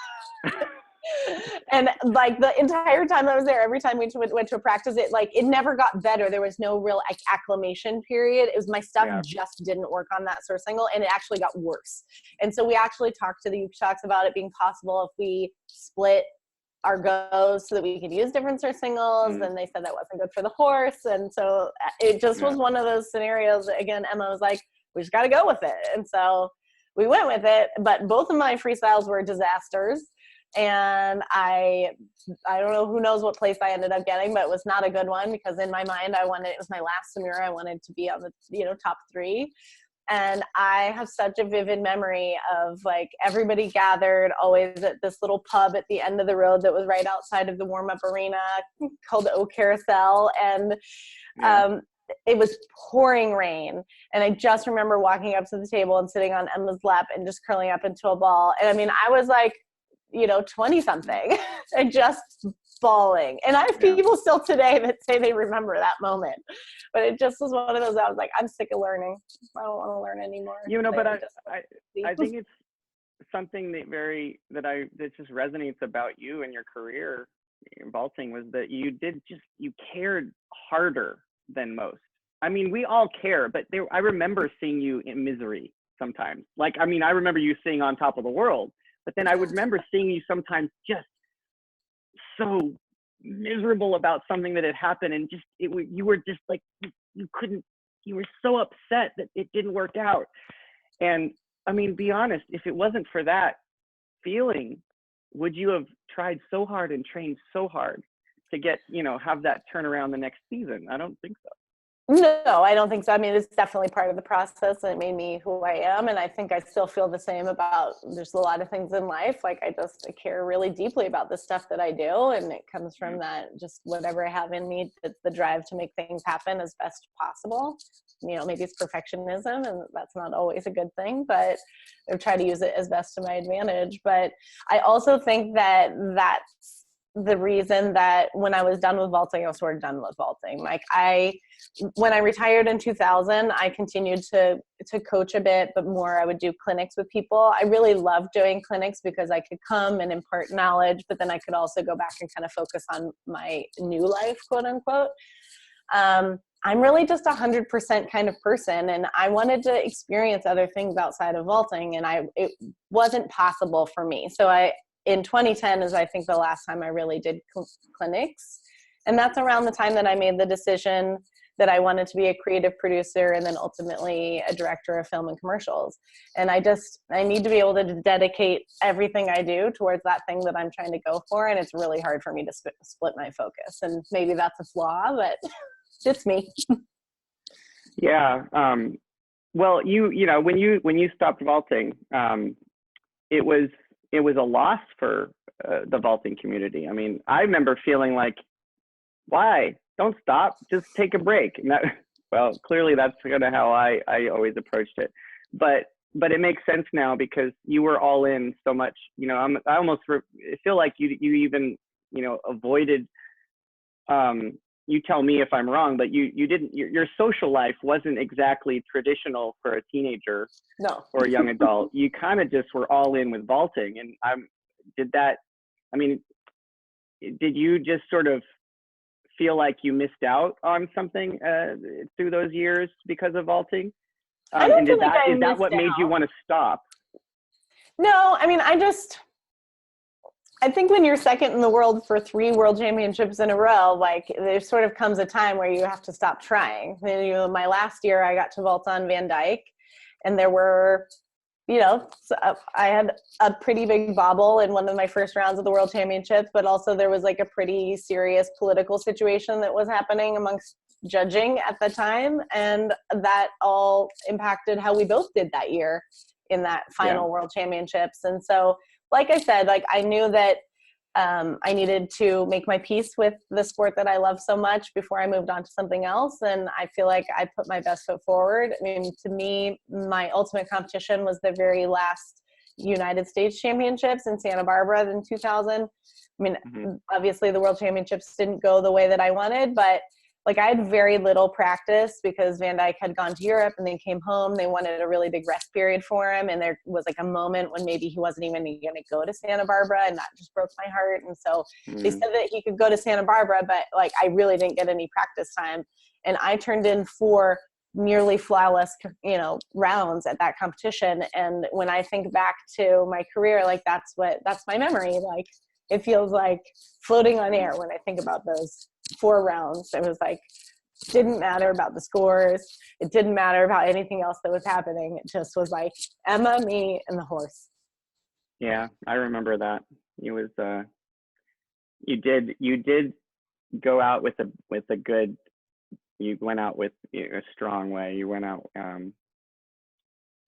And like the entire time I was there, every time we went to a practice, it never got better. There was no real acclimation period. It was my stuff just didn't work on that surcingle, and it actually got worse. And so we actually talked to the Juchstocks about it being possible if we split our goes so that we could use different surcingles, and they said that wasn't good for the horse. And so it just was one of those scenarios that, again, Emma was like, we just got to go with it. And so we went with it, but both of my freestyles were disasters. And I don't know, who knows what place I ended up getting, but it was not a good one, because in my mind, it was my last Samira. I wanted to be on the, top 3. And I have such a vivid memory of like everybody gathered always at this little pub at the end of the road that was right outside of the warm-up arena called O Carousel. And it was pouring rain. And I just remember walking up to the table and sitting on Emma's lap and just curling up into a ball. And I mean, I was like, 20 something and just bawling. And I have people still today that say they remember that moment, but it just was one of those, I was like, I'm sick of learning. I don't want to learn anymore. But I think it's something that just resonates about you and your career in vaulting, was that you cared harder than most. I mean, we all care, but I remember seeing you in misery sometimes. Like, I mean, I remember you sing On Top of the World, but then I would remember seeing you sometimes just so miserable about something that had happened, and you were just like, you were so upset that it didn't work out. And I mean, be honest, if it wasn't for that feeling, would you have tried so hard and trained so hard to get, have that turnaround the next season? I don't think so. No, I don't think so. I mean, it's definitely part of the process, and it made me who I am. And I think I still feel the same about, there's a lot of things in life. Like, I care really deeply about the stuff that I do. And it comes from that, just whatever I have in me, the drive to make things happen as best possible. Maybe it's perfectionism, and that's not always a good thing, but I try to use it as best to my advantage. But I also think that that's the reason that when I was done with vaulting, I was sort of done with vaulting. Like when I retired in 2000, I continued to coach a bit, but more I would do clinics with people. I really loved doing clinics because I could come and impart knowledge, but then I could also go back and kind of focus on my new life, quote unquote. I'm really just 100% kind of person, and I wanted to experience other things outside of vaulting, and it wasn't possible for me. So in 2010 is I think the last time I really did clinics, and that's around the time that I made the decision that I wanted to be a creative producer and then ultimately a director of film and commercials. And I need to be able to dedicate everything I do towards that thing that I'm trying to go for, and it's really hard for me to split my focus. And maybe that's a flaw, but it's me. Yeah. Well, you know, when you stopped vaulting, it was a loss for the vaulting community. I mean, I remember feeling like, why? Don't stop, just take a break. And well, clearly that's kind of how I always approached it. But it makes sense now because you were all in so much. You know, I almost feel like you even, you know, avoided. You tell me if I'm wrong, but you didn't. Your social life wasn't exactly traditional for a teenager. No. Or a young adult. You kind of just were all in with vaulting, and did you just sort of feel like you missed out on something through those years because of vaulting? I don't feel like is that what made you want to stop? No, I mean, I think when you're second in the world for 3 world championships in a row, like there sort of comes a time where you have to stop trying. You know, my last year I got to vault on Van Dyke, and there were, you know, I had a pretty big bobble in one of my first rounds of the world championships, but also there was like a pretty serious political situation that was happening amongst judging at the time. And that all impacted how we both did that year in that final world championships. And so, like I said, like I knew that I needed to make my peace with the sport that I love so much before I moved on to something else. And I feel like I put my best foot forward. I mean, to me, my ultimate competition was the very last United States Championships in Santa Barbara in 2000. I mean, obviously the World Championships didn't go the way that I wanted, but like I had very little practice because Van Dyke had gone to Europe and then came home. They wanted a really big rest period for him. And there was like a moment when maybe he wasn't even going to go to Santa Barbara, and that just broke my heart. And so they said that he could go to Santa Barbara, but like I really didn't get any practice time. And I turned in 4 nearly flawless, you know, rounds at that competition. And when I think back to my career, like that's my memory. Like it feels like floating on air when I think about those 4 rounds. It was like, didn't matter about the scores. It didn't matter about anything else that was happening. It just was like Emma, me, and the horse. Yeah, I remember that. It was you did go out with a good. You went out with a strong way. You went out. I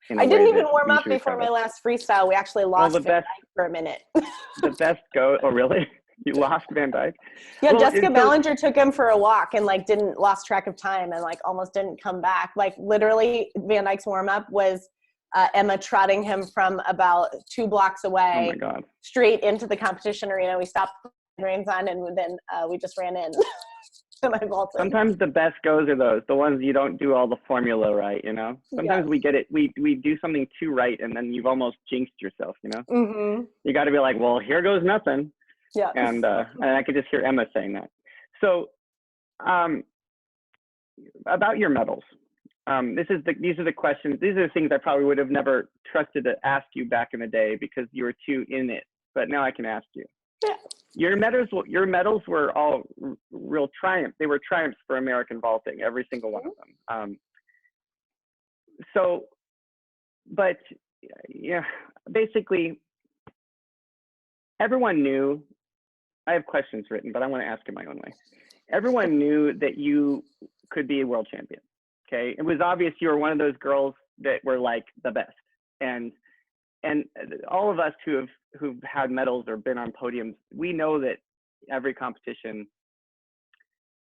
didn't even warm up before my last freestyle. We actually lost Van Dyke for a minute. The best go. Oh, really? You lost Van Dyke? Yeah, well, Jessica Ballinger took him for a walk and like lost track of time and like almost didn't come back. Like literally Van Dyke's warm up was Emma trotting him from about 2 blocks away straight into the competition arena. We stopped reins on and then we just ran in. And I vaulted. Sometimes the best goes are the ones you don't do all the formula right, you know? Sometimes we get it, we do something too right and then you've almost jinxed yourself, you know? You got to be like, well, here goes nothing. Yeah. And I could just hear Emma saying that. So about your medals, these are the questions, these are the things I probably would have never trusted to ask you back in the day because you were too in it, but now I can ask you. Yeah. Your medals were all real triumphs. They were triumphs for American vaulting, every single one of them. But yeah, basically everyone knew, I have questions written, but I want to ask in my own way. Everyone knew that you could be a world champion, okay? It was obvious you were one of those girls that were like the best. And all of us who've had medals or been on podiums, we know that every competition,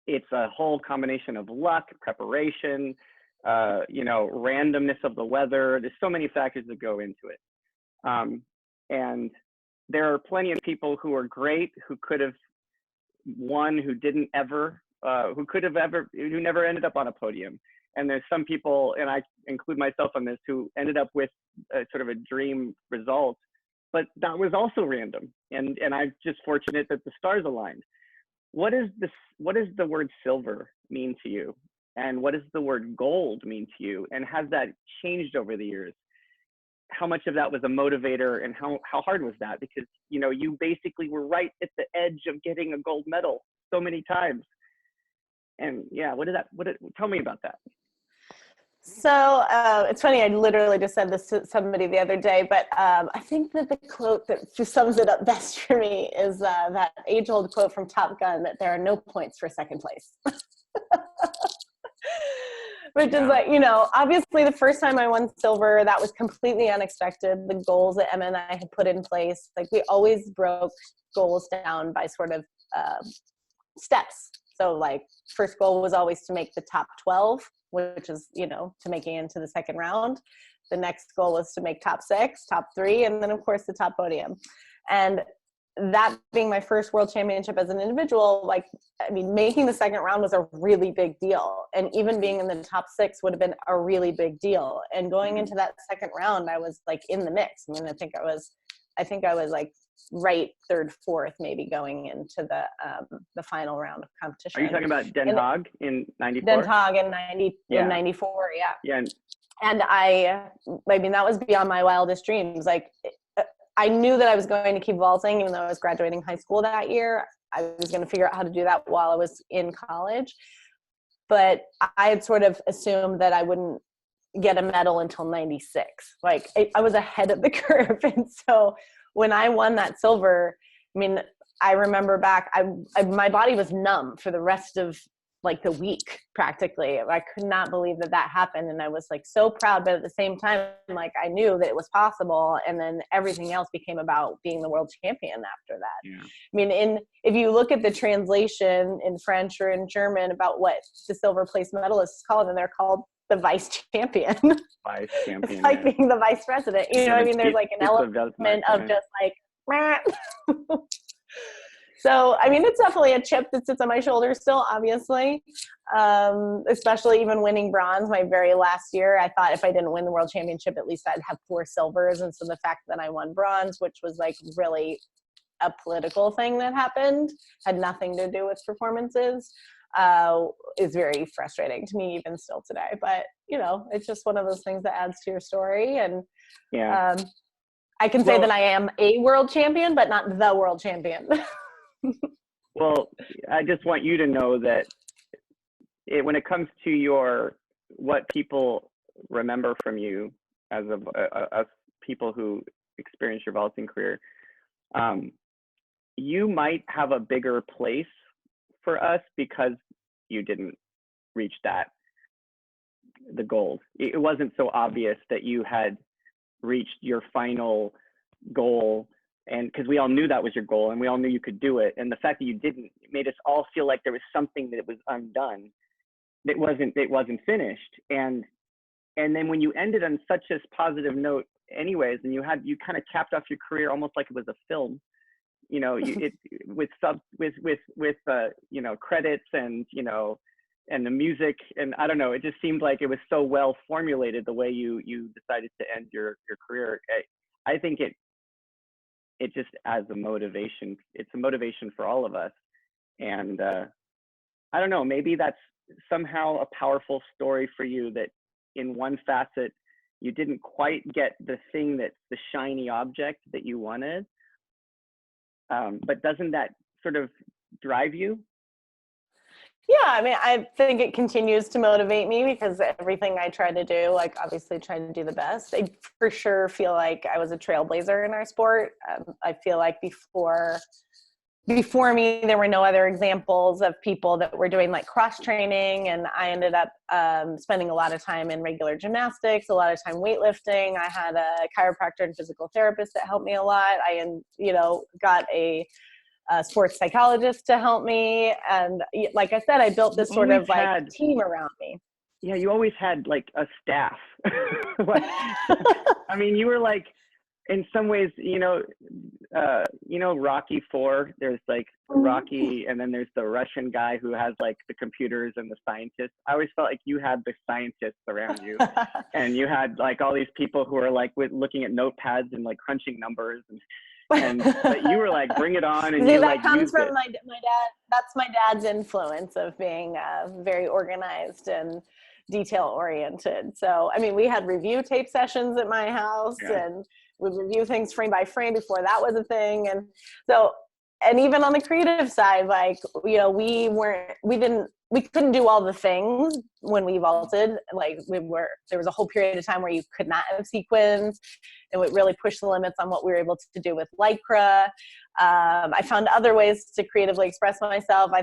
it's a whole combination of luck, preparation, you know, randomness of the weather. There's so many factors that go into it. And there are plenty of people who are great, who could have won, who didn't ever, who never ended up on a podium. And there's some people, and I include myself on this, who ended up with a, sort of a dream result, but that was also random. And I'm just fortunate that the stars aligned. What does the word silver mean to you? And what does the word gold mean to you? And has that changed over the years? How much of that was a motivator, and how hard was that? Because, you know, you basically were right at the edge of getting a gold medal so many times. And yeah, tell me about that. So it's funny, I literally just said this to somebody the other day, but I think that the quote that just sums it up best for me is that age-old quote from Top Gun, that there are no points for second place. Which is like, you know, obviously the first time I won silver, that was completely unexpected. The goals that Emma and I had put in place, like we always broke goals down by sort of steps. So like first goal was always to make the top 12, which is, you know, to making it into the second round. The next goal was to make top 6, top 3, and then of course the top podium. And that being my first world championship as an individual, like, I mean, making the second round was a really big deal. And even being in the top 6 would have been a really big deal. And going into that second round, I was like in the mix. I mean, I think I was like right 3rd, 4th, maybe going into the final round of competition. Are you talking about Den Haag in 94? Den Haag in 94, yeah. Yeah. And I mean, that was beyond my wildest dreams. Like, I knew that I was going to keep vaulting, even though I was graduating high school that year. I was going to figure out how to do that while I was in college. But I had sort of assumed that I wouldn't get a medal until 96. Like, I was ahead of the curve. And so when I won that silver, I mean, I remember back, my body was numb for the rest of like the week practically. I could not believe that happened, and I was like so proud, but at the same time, like, I knew that it was possible, and then everything else became about being the world champion after that. Yeah. I mean, if you look at the translation in French or in German about what the silver place medalist is called, and they're called the vice champion. Vice champion. It's like being the vice president. You know what I mean? There's like an element of just like, so, I mean, it's definitely a chip that sits on my shoulder still, obviously, especially even winning bronze my very last year. I thought if I didn't win the world championship, at least I'd have 4 silvers. And so the fact that I won bronze, which was like really a political thing that happened, had nothing to do with performances, is very frustrating to me even still today. But, you know, it's just one of those things that adds to your story. And yeah. I can say that I am a world champion, but not the world champion. Well, I just want you to know that when it comes to what people remember from you as people who experience your vaulting career, you might have a bigger place for us because you didn't reach the gold. It wasn't so obvious that you had reached your final goal. And because we all knew that was your goal, and we all knew you could do it. And the fact that you didn't made us all feel like there was something that was undone. It wasn't finished. And then when you ended on such a positive note anyways, and you kind of capped off your career almost like it was a film, you know, with you know, credits and, you know, and the music, and I don't know, it just seemed like it was so well formulated the way you decided to end your career. I think it just as a motivation, it's a motivation for all of us. And I don't know, maybe that's somehow a powerful story for you, that in one facet, you didn't quite get the thing that's the shiny object that you wanted. But doesn't that sort of drive you? Yeah, I mean, I think it continues to motivate me because everything I try to do, like obviously try to do the best. I for sure feel like I was a trailblazer in our sport. I feel like before me, there were no other examples of people that were doing like cross training, and I ended up spending a lot of time in regular gymnastics, a lot of time weightlifting. I had a chiropractor and physical therapist that helped me a lot. I, you know, got a sports psychologist to help me. And like I said, I built this sort of like team around me. Yeah, you always had like a staff. I mean, you were like, in some ways, Rocky IV, there's like Rocky, and then there's the Russian guy who has like the computers and the scientists. I always felt like you had the scientists around you, and you had like all these people who are like looking at notepads and like crunching numbers, but you were like, bring it on. And see, you that like comes used from it. my dad. That's my dad's influence of being very organized and detail oriented. So, I mean, we had review tape sessions at my house, Yeah. and we'd review things frame by frame before that was a thing. And so, and even on the creative side, like, we couldn't do all the things when we vaulted. Like there was a whole period of time where you could not have sequins, and it really pushed the limits on what we were able to do with Lycra. I found other ways to creatively express myself. I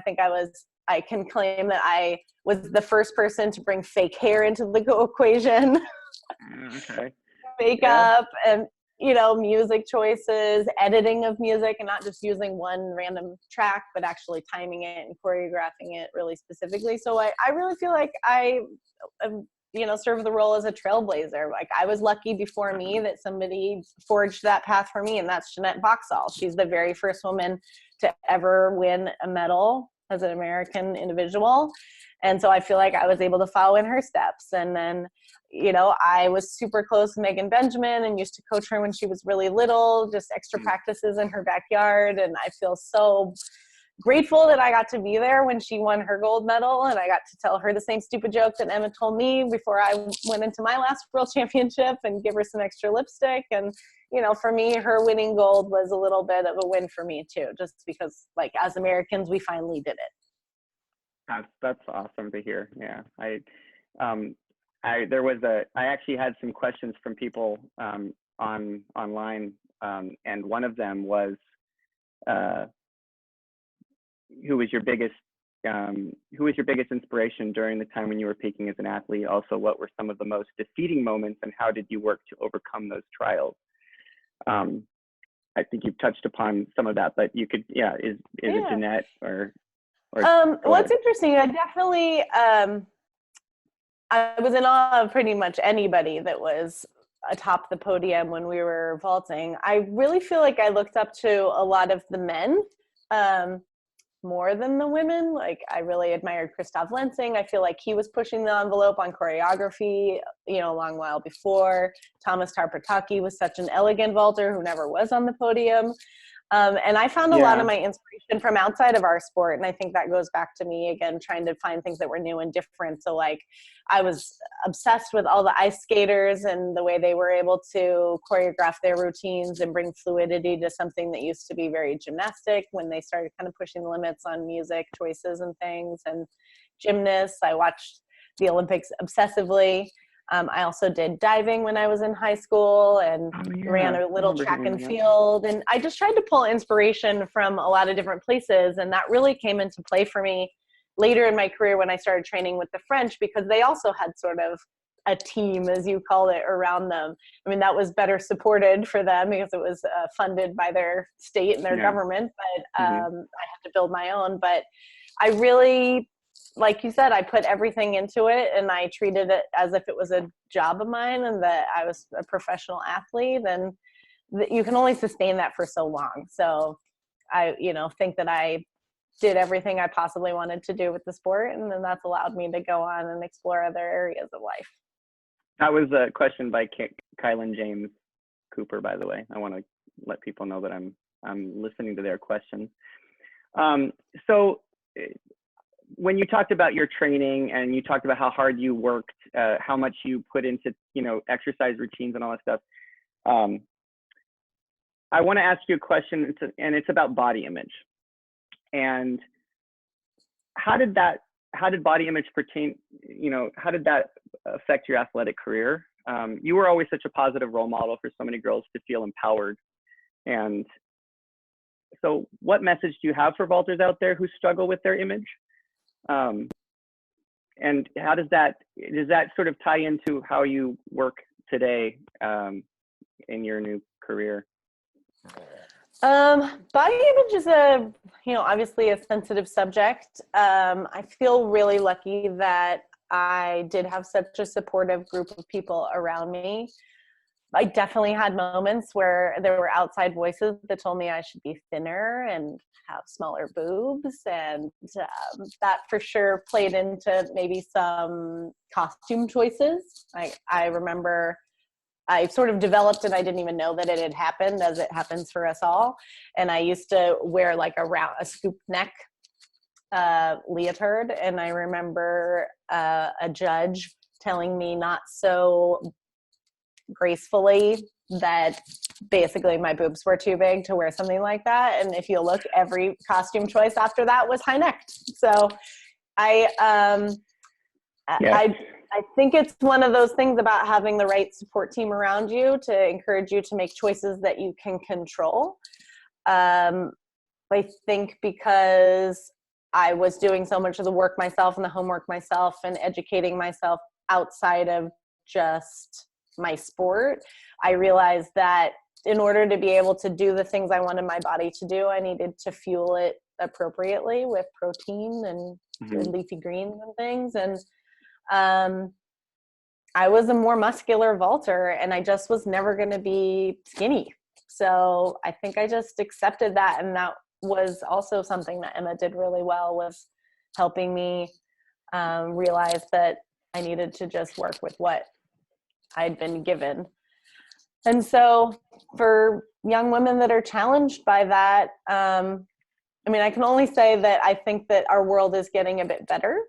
can claim that I was the first person to bring fake hair into the equation. Okay. Makeup and, music choices, editing of music, and not just using one random track, but actually timing it and choreographing it really specifically. So I really feel like I, serve the role as a trailblazer. Like, I was lucky before me that somebody forged that path for me, and that's Jeanette Boxall. She's the very first woman to ever win a medal as an American individual. And so I feel like I was able to follow in her steps. And then, I was super close to Megan Benjamin and used to coach her when she was really little, just extra practices in her backyard. And I feel so grateful that I got to be there when she won her gold medal, and I got to tell her the same stupid joke that Emma told me before I went into my last world championship, and give her some extra lipstick. And, for me, her winning gold was a little bit of a win for me too, just because, like, as Americans, we finally did it. That's awesome to hear. Yeah. I actually had some questions from people online, and one of them was, who was your biggest inspiration during the time when you were peaking as an athlete? Also, what were some of the most defeating moments, and how did you work to overcome those trials? I think you've touched upon some of that, but you could, is it Jeanette or what's interesting, I definitely, I was in awe of pretty much anybody that was atop the podium when we were vaulting. I really feel like I looked up to a lot of the men, more than the women. Like, I really admired Christoph Lensing. I feel like he was pushing the envelope on choreography, a long while before. Thomas Tarpataki was such an elegant vaulter who never was on the podium. And I found a lot of my inspiration from outside of our sport. And I think that goes back to me, again, trying to find things that were new and different. So, like, I was obsessed with all the ice skaters and the way they were able to choreograph their routines and bring fluidity to something that used to be very gymnastic, when they started kind of pushing the limits on music choices and things. And gymnasts, I watched the Olympics obsessively. I also did diving when I was in high school, and ran a little track and field. And I just tried to pull inspiration from a lot of different places. And that really came into play for me later in my career when I started training with the French, because they also had sort of a team, as you call it, around them. I mean, that was better supported for them because it was funded by their state and their government. But I had to build my own. But I really, like you said, I put everything into it, and I treated it as if it was a job of mine and that I was a professional athlete, and you can only sustain that for so long. So I, think that I did everything I possibly wanted to do with the sport, and then that's allowed me to go on and explore other areas of life. That was a question by Kylan James Cooper, by the way. I want to let people know that I'm listening to their questions. So when you talked about your training, and you talked about how hard you worked, how much you put into, exercise routines and all that stuff, I want to ask you a question, and it's about body image. And how did body image pertain, how did that affect your athletic career? You were always such a positive role model for so many girls to feel empowered. And so what message do you have for vaulters out there who struggle with their image? And how does that sort of tie into how you work today in your new career? Body image is obviously a sensitive subject. I feel really lucky that I did have such a supportive group of people around me. I definitely had moments where there were outside voices that told me I should be thinner and have smaller boobs. And that for sure played into maybe some costume choices. I remember I sort of developed, and I didn't even know that it had happened, as it happens for us all. And I used to wear like a scoop neck leotard. And I remember a judge telling me not so gracefully that basically my boobs were too big to wear something like that. And if you look, every costume choice after that was high necked. So I think it's one of those things about having the right support team around you to encourage you to make choices that you can control. I think because I was doing so much of the work myself and the homework myself and educating myself outside of just my sport, I realized that in order to be able to do the things I wanted my body to do, I needed to fuel it appropriately with protein and good leafy greens and things. And I was a more muscular vaulter, and I just was never going to be skinny. So I think I just accepted that. And that was also something that Emma did really well, was helping me realize that I needed to just work with what I'd been given. And so for young women that are challenged by that, I mean, I can only say that I think that our world is getting a bit better,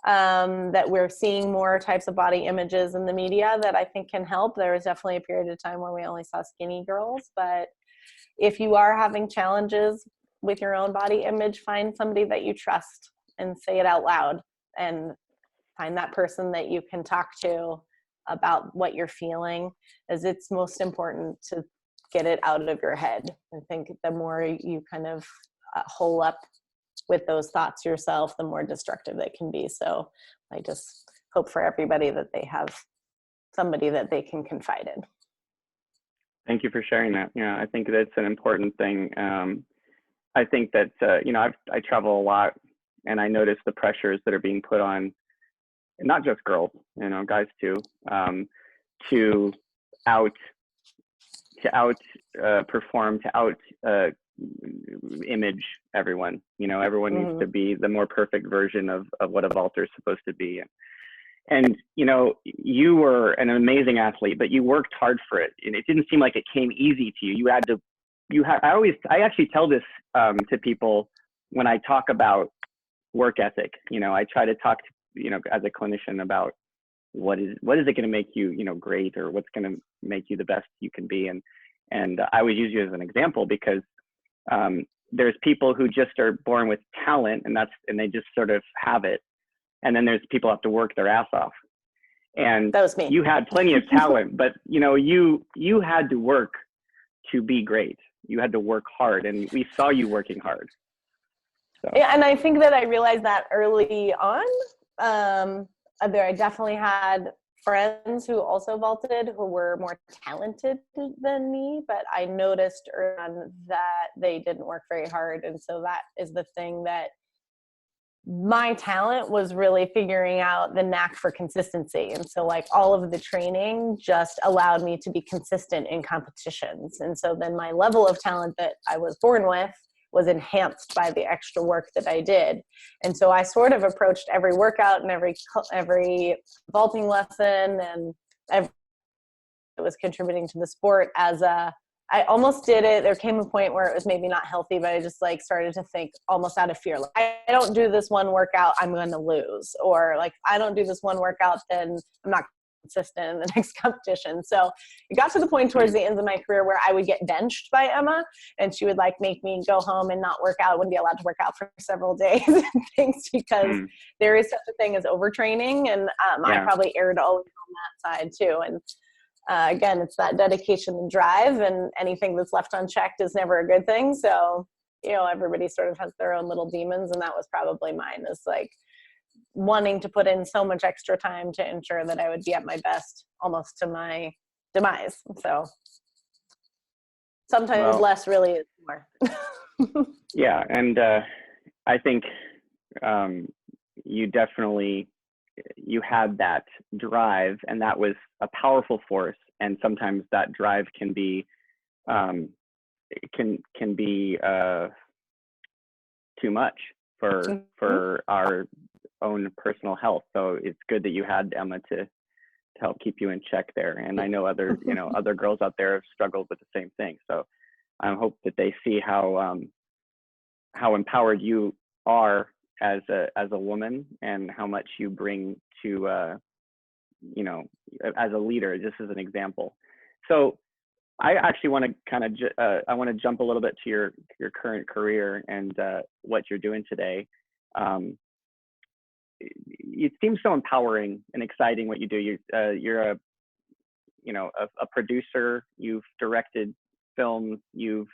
that we're seeing more types of body images in the media that I think can help. There was definitely a period of time where we only saw skinny girls, but if you are having challenges with your own body image, find somebody that you trust and say it out loud, and find that person that you can talk to about what you're feeling, as it's most important to get it out of your head. I think the more you kind of hole up with those thoughts yourself, the more destructive they can be. So I just hope for everybody that they have somebody that they can confide in. Thank you for sharing that. Yeah, I think that's an important thing. I think that, I travel a lot, and I notice the pressures that are being put on, not just girls, guys too, to perform, to out image everyone. Everyone needs to be the more perfect version of what a vaulter is supposed to be. And you were an amazing athlete, but you worked hard for it, and it didn't seem like it came easy to you. I actually tell this to people when I talk about work ethic. I try to talk to, as a clinician, about what is it going to make you, great, or what's going to make you the best you can be. And I would use you as an example, because there's people who just are born with talent, and they just sort of have it. And then there's people who have to work their ass off. And that was me. You had plenty of talent, but you had to work to be great. You had to work hard, and we saw you working hard. So. Yeah, and I think that I realized that early on. I definitely had friends who also vaulted who were more talented than me, but I noticed early on that they didn't work very hard. And so that is the thing, that my talent was really figuring out the knack for consistency. And so like all of the training just allowed me to be consistent in competitions. And so then my level of talent that I was born with was enhanced by the extra work that I did. And so I sort of approached every workout and every vaulting lesson and every that was contributing to the sport as I almost did it. There came a point where it was maybe not healthy, but I just like started to think almost out of fear. Like, I don't do this one workout, I'm going to lose. Or like, I don't do this one workout, then I'm not consistent in the next competition. So it got to the point towards the end of my career where I would get benched by Emma, and she would like make me go home and not work out. I wouldn't be allowed to work out for several days and things, because there is such a thing as overtraining. And I probably erred always on that side too. And again, it's that dedication and drive, and anything that's left unchecked is never a good thing. So, everybody sort of has their own little demons, and that was probably mine, is like wanting to put in so much extra time to ensure that I would be at my best almost to my demise. So sometimes less really is more. Yeah. And I think you definitely, you had that drive, and that was a powerful force. And sometimes that drive can be can be too much for our own personal health. So it's good that you had Emma to help keep you in check there. And I know other other girls out there have struggled with the same thing. So I hope that they see how empowered you are as a woman, and how much you bring to as a leader, just as an example. So I actually want to kind of I want to jump a little bit to your current career and what you're doing today. It seems so empowering and exciting what you do. You're a producer. You've directed films. You've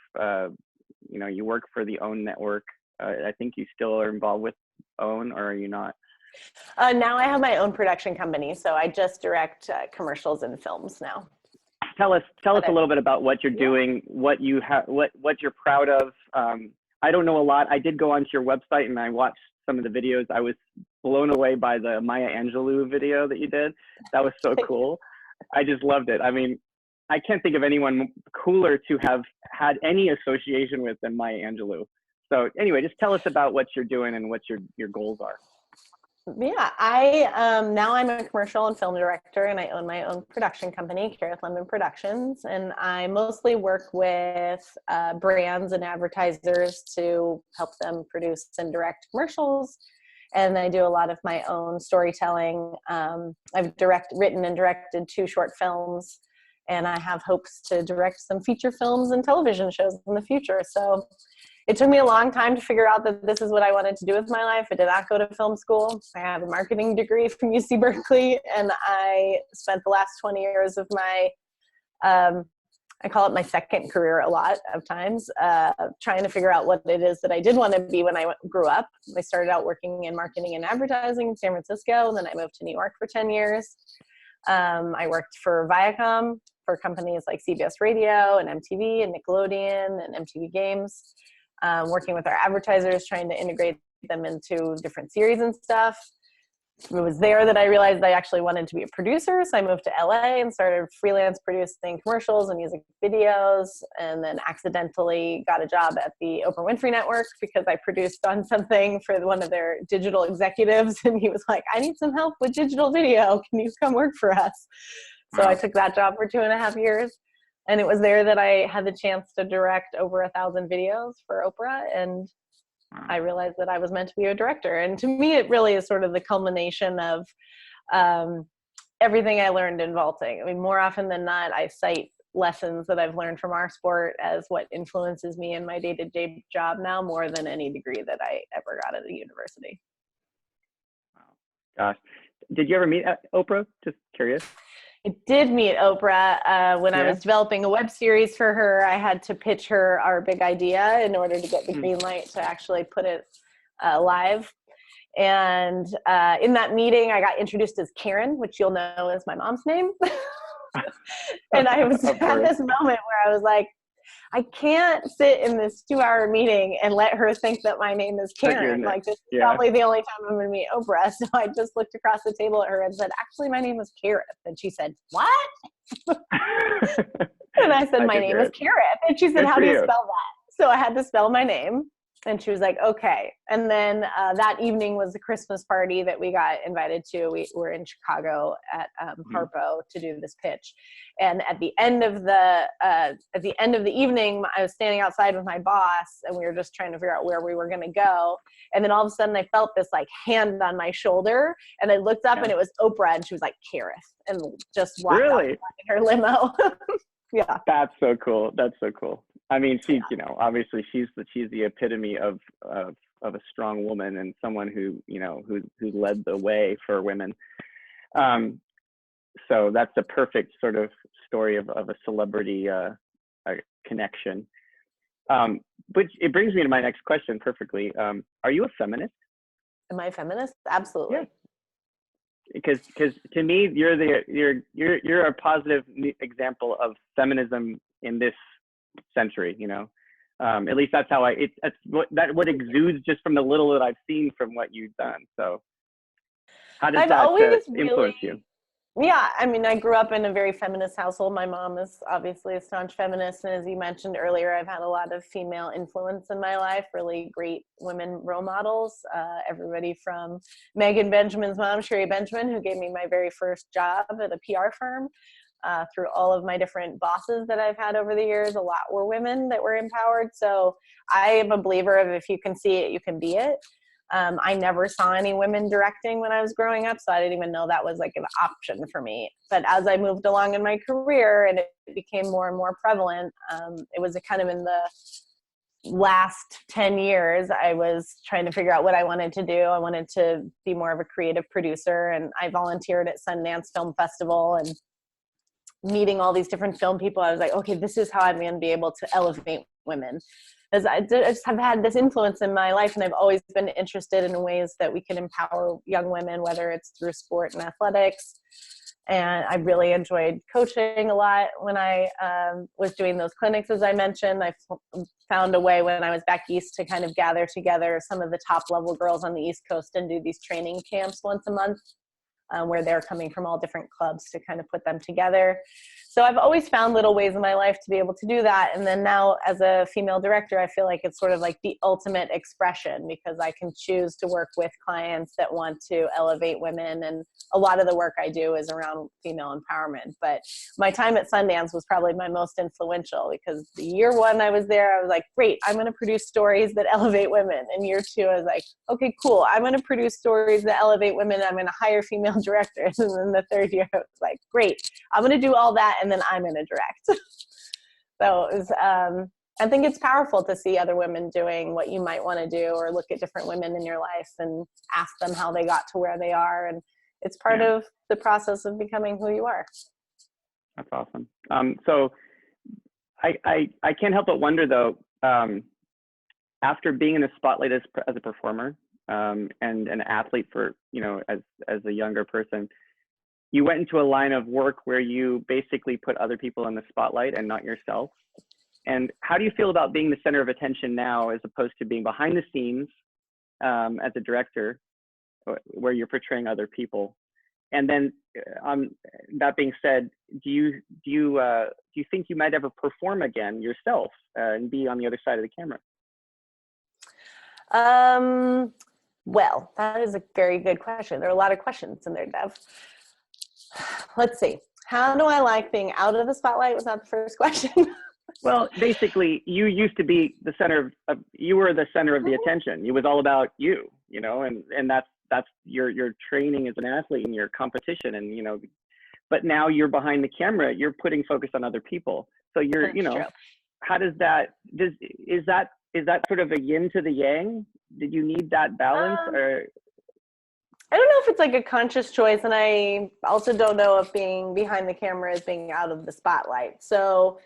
you work for the OWN network. I think you still are involved with OWN, or are you not? Now I have my own production company, so I just direct commercials and films now. Tell us a little bit about what you're doing, what you have, what you're proud of. I don't know a lot. I did go onto your website and I watched some of the videos. I was blown away by the Maya Angelou video that you did. That was so cool. I just loved it. I mean, I can't think of anyone cooler to have had any association with than Maya Angelou. So anyway, just tell us about what you're doing and what your goals are. Yeah, now I'm a commercial and film director, and I own my own production company, Kerith Lemon Productions, and I mostly work with brands and advertisers to help them produce and direct commercials. And I do a lot of my own storytelling. I've written and directed 2 short films, and I have hopes to direct some feature films and television shows in the future. So it took me a long time to figure out that this is what I wanted to do with my life. I did not go to film school. I have a marketing degree from UC Berkeley, and I spent the last 20 years of my, I call it my second career a lot of times, trying to figure out what it is that I did want to be when I grew up. I started out working in marketing and advertising in San Francisco, and then I moved to New York for 10 years. I worked for Viacom, for companies like CBS Radio and MTV and Nickelodeon and MTV Games. Working with our advertisers, trying to integrate them into different series and stuff. It was there that I realized I actually wanted to be a producer, so I moved to LA and started freelance producing commercials and music videos, and then accidentally got a job at the Oprah Winfrey Network because I produced on something for one of their digital executives, and he was like, I need some help with digital video. Can you come work for us? So I took that job for 2.5 years. And it was there that I had the chance to direct over 1,000 videos for Oprah. And I realized that I was meant to be a director. And to me, it really is sort of the culmination of everything I learned in vaulting. I mean, more often than not, I cite lessons that I've learned from our sport as what influences me in my day-to-day job now, more than any degree that I ever got at a university. Wow. Gosh. Did you ever meet Oprah? Just curious. I did meet Oprah when I was developing a web series for her. I had to pitch her our big idea in order to get the green light to actually put it live. And in that meeting, I got introduced as Karen, which you'll know is my mom's name. And I was at this moment where I was like, I can't sit in this 2-hour meeting and let her think that my name is Karen. Like, this is probably the only time I'm going to meet Oprah. So I just looked across the table at her and said, actually, my name is Kerith. And she said, what? And I said, my name is Kerith. And she said, how do you spell that? So I had to spell my name. And she was like, okay. And then that evening was a Christmas party that we got invited to. We were in Chicago at Harpo to do this pitch. And at the end of the evening, I was standing outside with my boss, and we were just trying to figure out where we were going to go. And then all of a sudden, I felt this like hand on my shoulder, and I looked up, and it was Oprah, and she was like, Kerith, and just walked out in her limo. Yeah. That's so cool. That's so cool. I mean, she's, obviously she's the epitome of a strong woman, and someone who led the way for women. So that's a perfect sort of story of a celebrity connection. But it brings me to my next question perfectly. Are you a feminist? Am I a feminist? Absolutely. Yeah. Because to me, you're a positive example of feminism in this century. At least that's how what exudes just from the little that I've seen from what you've done. So How does I've that always influence you? yeah, I mean, I grew up in a very feminist household. My mom is obviously a staunch feminist. And as you mentioned earlier, I've had a lot of female influence in my life, really great women role models. Everybody from Megan Benjamin's mom, Sherry Benjamin, who gave me my very first job at a PR firm, through all of my different bosses that I've had over the years. A lot were women that were empowered. So I am a believer of if you can see it, you can be it. I never saw any women directing when I was growing up, so I didn't even know that was like an option for me. But as I moved along in my career and it became more and more prevalent, it was kind of in the last 10 years, I was trying to figure out what I wanted to do. I wanted to be more of a creative producer, and I volunteered at Sundance Film Festival and meeting all these different film people. I was like, okay, this is how I'm going to be able to elevate women. As I just have had this influence in my life, and I've always been interested in ways that we can empower young women, whether it's through sport and athletics. And I really enjoyed coaching a lot when I was doing those clinics, as I mentioned. I found a way when I was back east to kind of gather together some of the top level girls on the East Coast and do these training camps once a month, where they're coming from all different clubs to kind of put them together. So I've always found little ways in my life to be able to do that. And then now as a female director, I feel like it's sort of like the ultimate expression, because I can choose to work with clients that want to elevate women. And a lot of the work I do is around female empowerment. But my time at Sundance was probably my most influential, because the year one I was there, I was like, great, I'm going to produce stories that elevate women. And year two, I was like, okay, cool, I'm going to produce stories that elevate women. I'm going to hire female directors. And then the third year, I was like, great, I'm going to do all that, and then I'm going to direct. So it was, I think it's powerful to see other women doing what you might want to do, or look at different women in your life and ask them how they got to where they are. And it's part of the process of becoming who you are. That's awesome. So I can't help but wonder though, after being in the spotlight as a performer, and an athlete for, as a younger person, you went into a line of work where you basically put other people in the spotlight and not yourself. And how do you feel about being the center of attention now, as opposed to being behind the scenes as a director, where you're portraying other people? And then, that being said, do you think you might ever perform again yourself and be on the other side of the camera? Well, that is a very good question. There are a lot of questions in there, Dev. Let's see. How do I like being out of the spotlight? Was that the first question? Well, basically, you used to be the center of you were the center of the attention. It was all about you, and that's your training as an athlete and your competition, and but now you're behind the camera, you're putting focus on other people. So you're, True. How does that, is that sort of a yin to the yang? Did you need that balance, or? I don't know if it's like a conscious choice, and I also don't know if being behind the camera is being out of the spotlight. So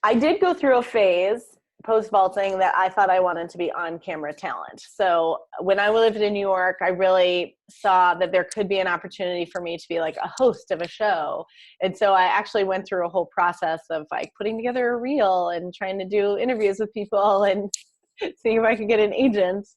I did go through a phase post vaulting that I thought I wanted to be on camera talent. So when I lived in New York, I really saw that there could be an opportunity for me to be like a host of a show. And so I actually went through a whole process of like putting together a reel and trying to do interviews with people and seeing if I could get an agent.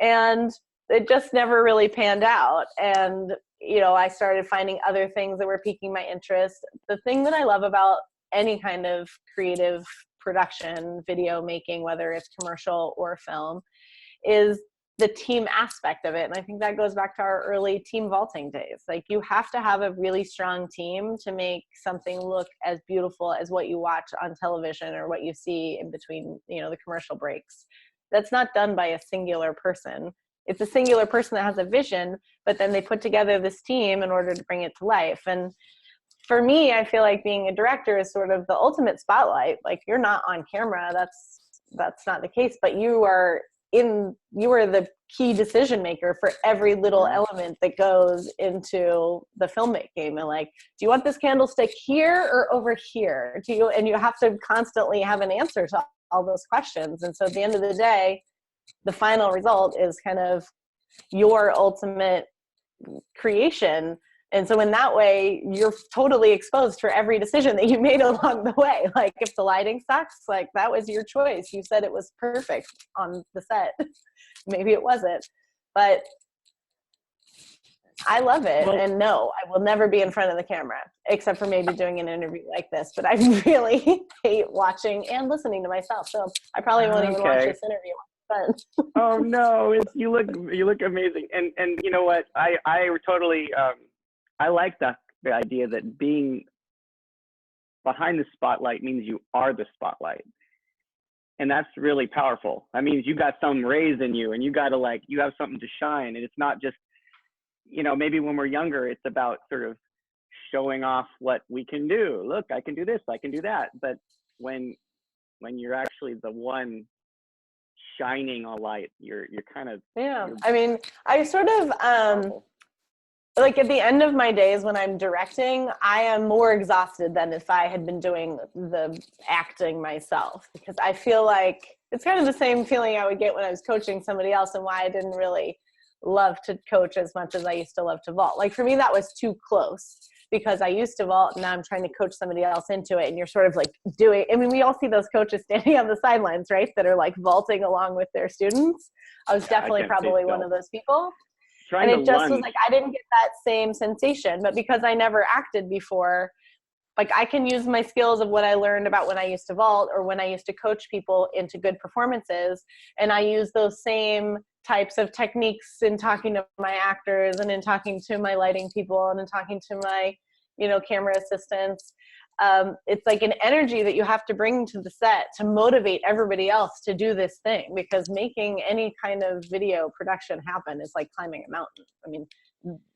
And it just never really panned out. And, I started finding other things that were piquing my interest. The thing that I love about any kind of creative production, video making, whether it's commercial or film, is the team aspect of it. And I think that goes back to our early team vaulting days. Like, you have to have a really strong team to make something look as beautiful as what you watch on television or what you see in between, the commercial breaks. That's not done by a singular person. It's a singular person that has a vision, but then they put together this team in order to bring it to life. And for me, I feel like being a director is sort of the ultimate spotlight. Like, you're not on camera, that's not the case, but you are the key decision maker for every little element that goes into the filmmaking. And like, do you want this candlestick here or over here? And you have to constantly have an answer to all those questions. And so at the end of the day, the final result is kind of your ultimate creation. And so in that way, you're totally exposed for every decision that you made along the way. Like, if the lighting sucks, like, that was your choice. You said it was perfect on the set. Maybe it wasn't. But I love it. Well, And no, I will never be in front of the camera, except for maybe doing an interview like this. But I really hate watching and listening to myself. So I probably won't even watch okay. this interview. But Oh no, you look amazing. And you know what? I totally I like the idea that being behind the spotlight means you are the spotlight. And that's really powerful. That means you got some rays in you and you got to like, you have something to shine. And it's not just, you know, maybe when we're younger, it's about sort of showing off what we can do. Look, I can do this, I can do that. But when you're actually the one shining a light, you're kind of, yeah, you're I mean, I sort of, powerful. like at the end of my days when I'm directing, I am more exhausted than if I had been doing the acting myself, because I feel like it's kind of the same feeling I would get when I was coaching somebody else, and why I didn't really love to coach as much as I used to love to vault. Like for me, that was too close, because I used to vault and now I'm trying to coach somebody else into it. And you're sort of like doing, I mean, we all see those coaches standing on the sidelines, right? That are like vaulting along with their students. I was Yeah, I definitely can't stay probably one still. of those people. Trying And to it just was lunge. like, I didn't get that same sensation. But because I never acted before, like I can use my skills of what I learned about when I used to vault or when I used to coach people into good performances. And I use those same types of techniques in talking to my actors and in talking to my lighting people and in talking to my, you know, camera assistants. It's like an energy that you have to bring to the set to motivate everybody else to do this thing, because making any kind of video production happen is like climbing a mountain. I mean,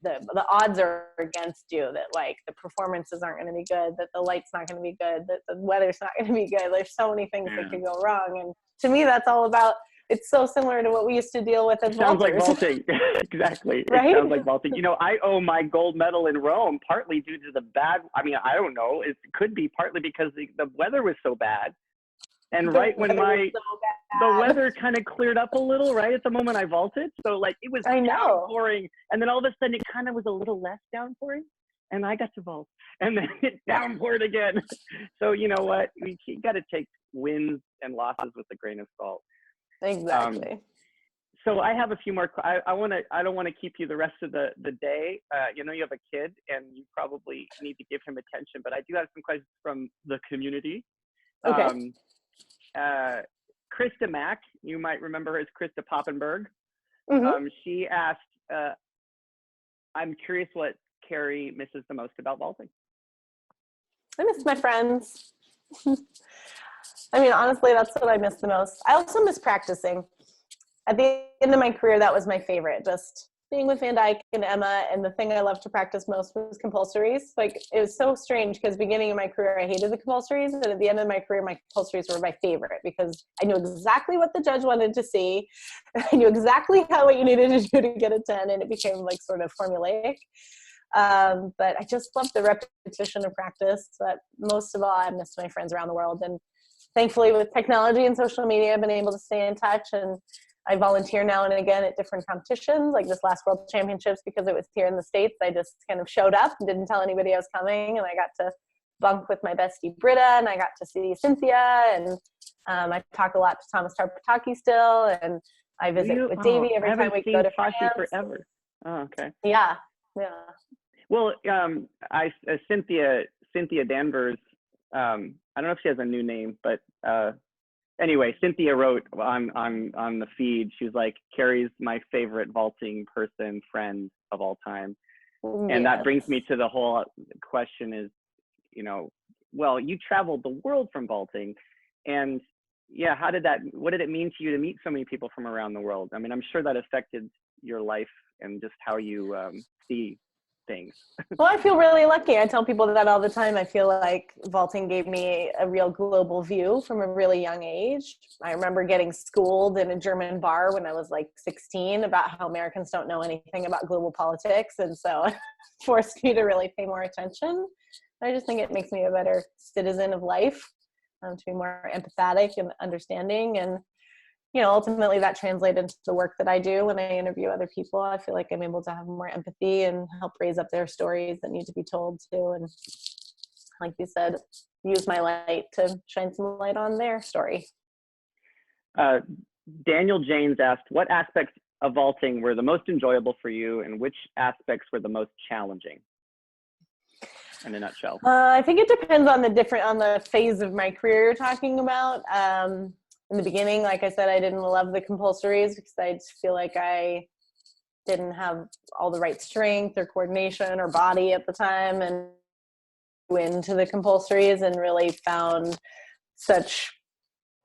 the odds are against you that like the performances aren't going to be good, that the light's not going to be good, that the weather's not going to be good. There's so many things that Yeah. could go wrong. And to me, that's all about, it's so similar to what we used to deal with as It sounds like vaulters. vaulting. Exactly. It Right? sounds like vaulting. You know, I owe my gold medal in Rome partly due to the bad, I mean, I don't know. It could be partly because the weather was so bad. And The right when weather was so the bad. weather kind of cleared up a little, right at the moment I vaulted. So like it was I know. downpouring. And then all of a sudden it kind of was a little less downpouring. And I got to vault. And then it downpoured again. So you know what? You got to take wins and losses with a grain of salt. Exactly. So I have a few more. I don't want to keep you the rest of the day. You know, you have a kid and you probably need to give him attention, but I do have some questions from the community. Okay. Krista Mack, you might remember her as Krista Poppenberg. Mm-hmm. She asked, I'm curious what Carrie misses the most about vaulting. I miss my friends. I mean, honestly, that's what I miss the most. I also miss practicing. At the end of my career, that was my favorite, just being with Van Dyke and Emma. And the thing I loved to practice most was compulsories. Like, it was so strange because beginning of my career, I hated the compulsories. And at the end of my career, my compulsories were my favorite because I knew exactly what the judge wanted to see. I knew exactly what you needed to do to get a 10. And it became like sort of formulaic. But I just love the repetition of practice. But most of all, I miss my friends around the world. And thankfully, with technology and social media, I've been able to stay in touch. And I volunteer now and again at different competitions, like this last World Championships, because it was here in the States. I just kind of showed up and didn't tell anybody I was coming. And I got to bunk with my bestie Britta, and I got to see Cynthia. And I talk a lot to Thomas Tarpataki still. And I visit with Davey every time we go to France. I haven't seen Tati forever. Oh, okay. Yeah. Yeah. Well, Cynthia Danvers, I don't know if she has a new name, but anyway, Cynthia wrote on the feed, she was like, Carrie's my favorite vaulting person, friend of all time. And that brings me to the whole question is, you know, well, you traveled the world from vaulting, and yeah, what did it mean to you to meet so many people from around the world? I mean, I'm sure that affected your life and just how you see things. Well, I feel really lucky. I tell people that all the time. I feel like vaulting gave me a real global view from a really young age. I remember getting schooled in a German bar when I was like 16 about how Americans don't know anything about global politics. And so it forced me to really pay more attention. I just think it makes me a better citizen of life, to be more empathetic and understanding. And you know, ultimately that translated into the work that I do when I interview other people. I feel like I'm able to have more empathy and help raise up their stories that need to be told too. And like you said, use my light to shine some light on their story. Daniel James asked, what aspects of vaulting were the most enjoyable for you, and which aspects were the most challenging? In a nutshell. I think it depends on the phase of my career you're talking about. In the beginning, like I said, I didn't love the compulsories because I just feel like I didn't have all the right strength or coordination or body at the time, and went into the compulsories and really found such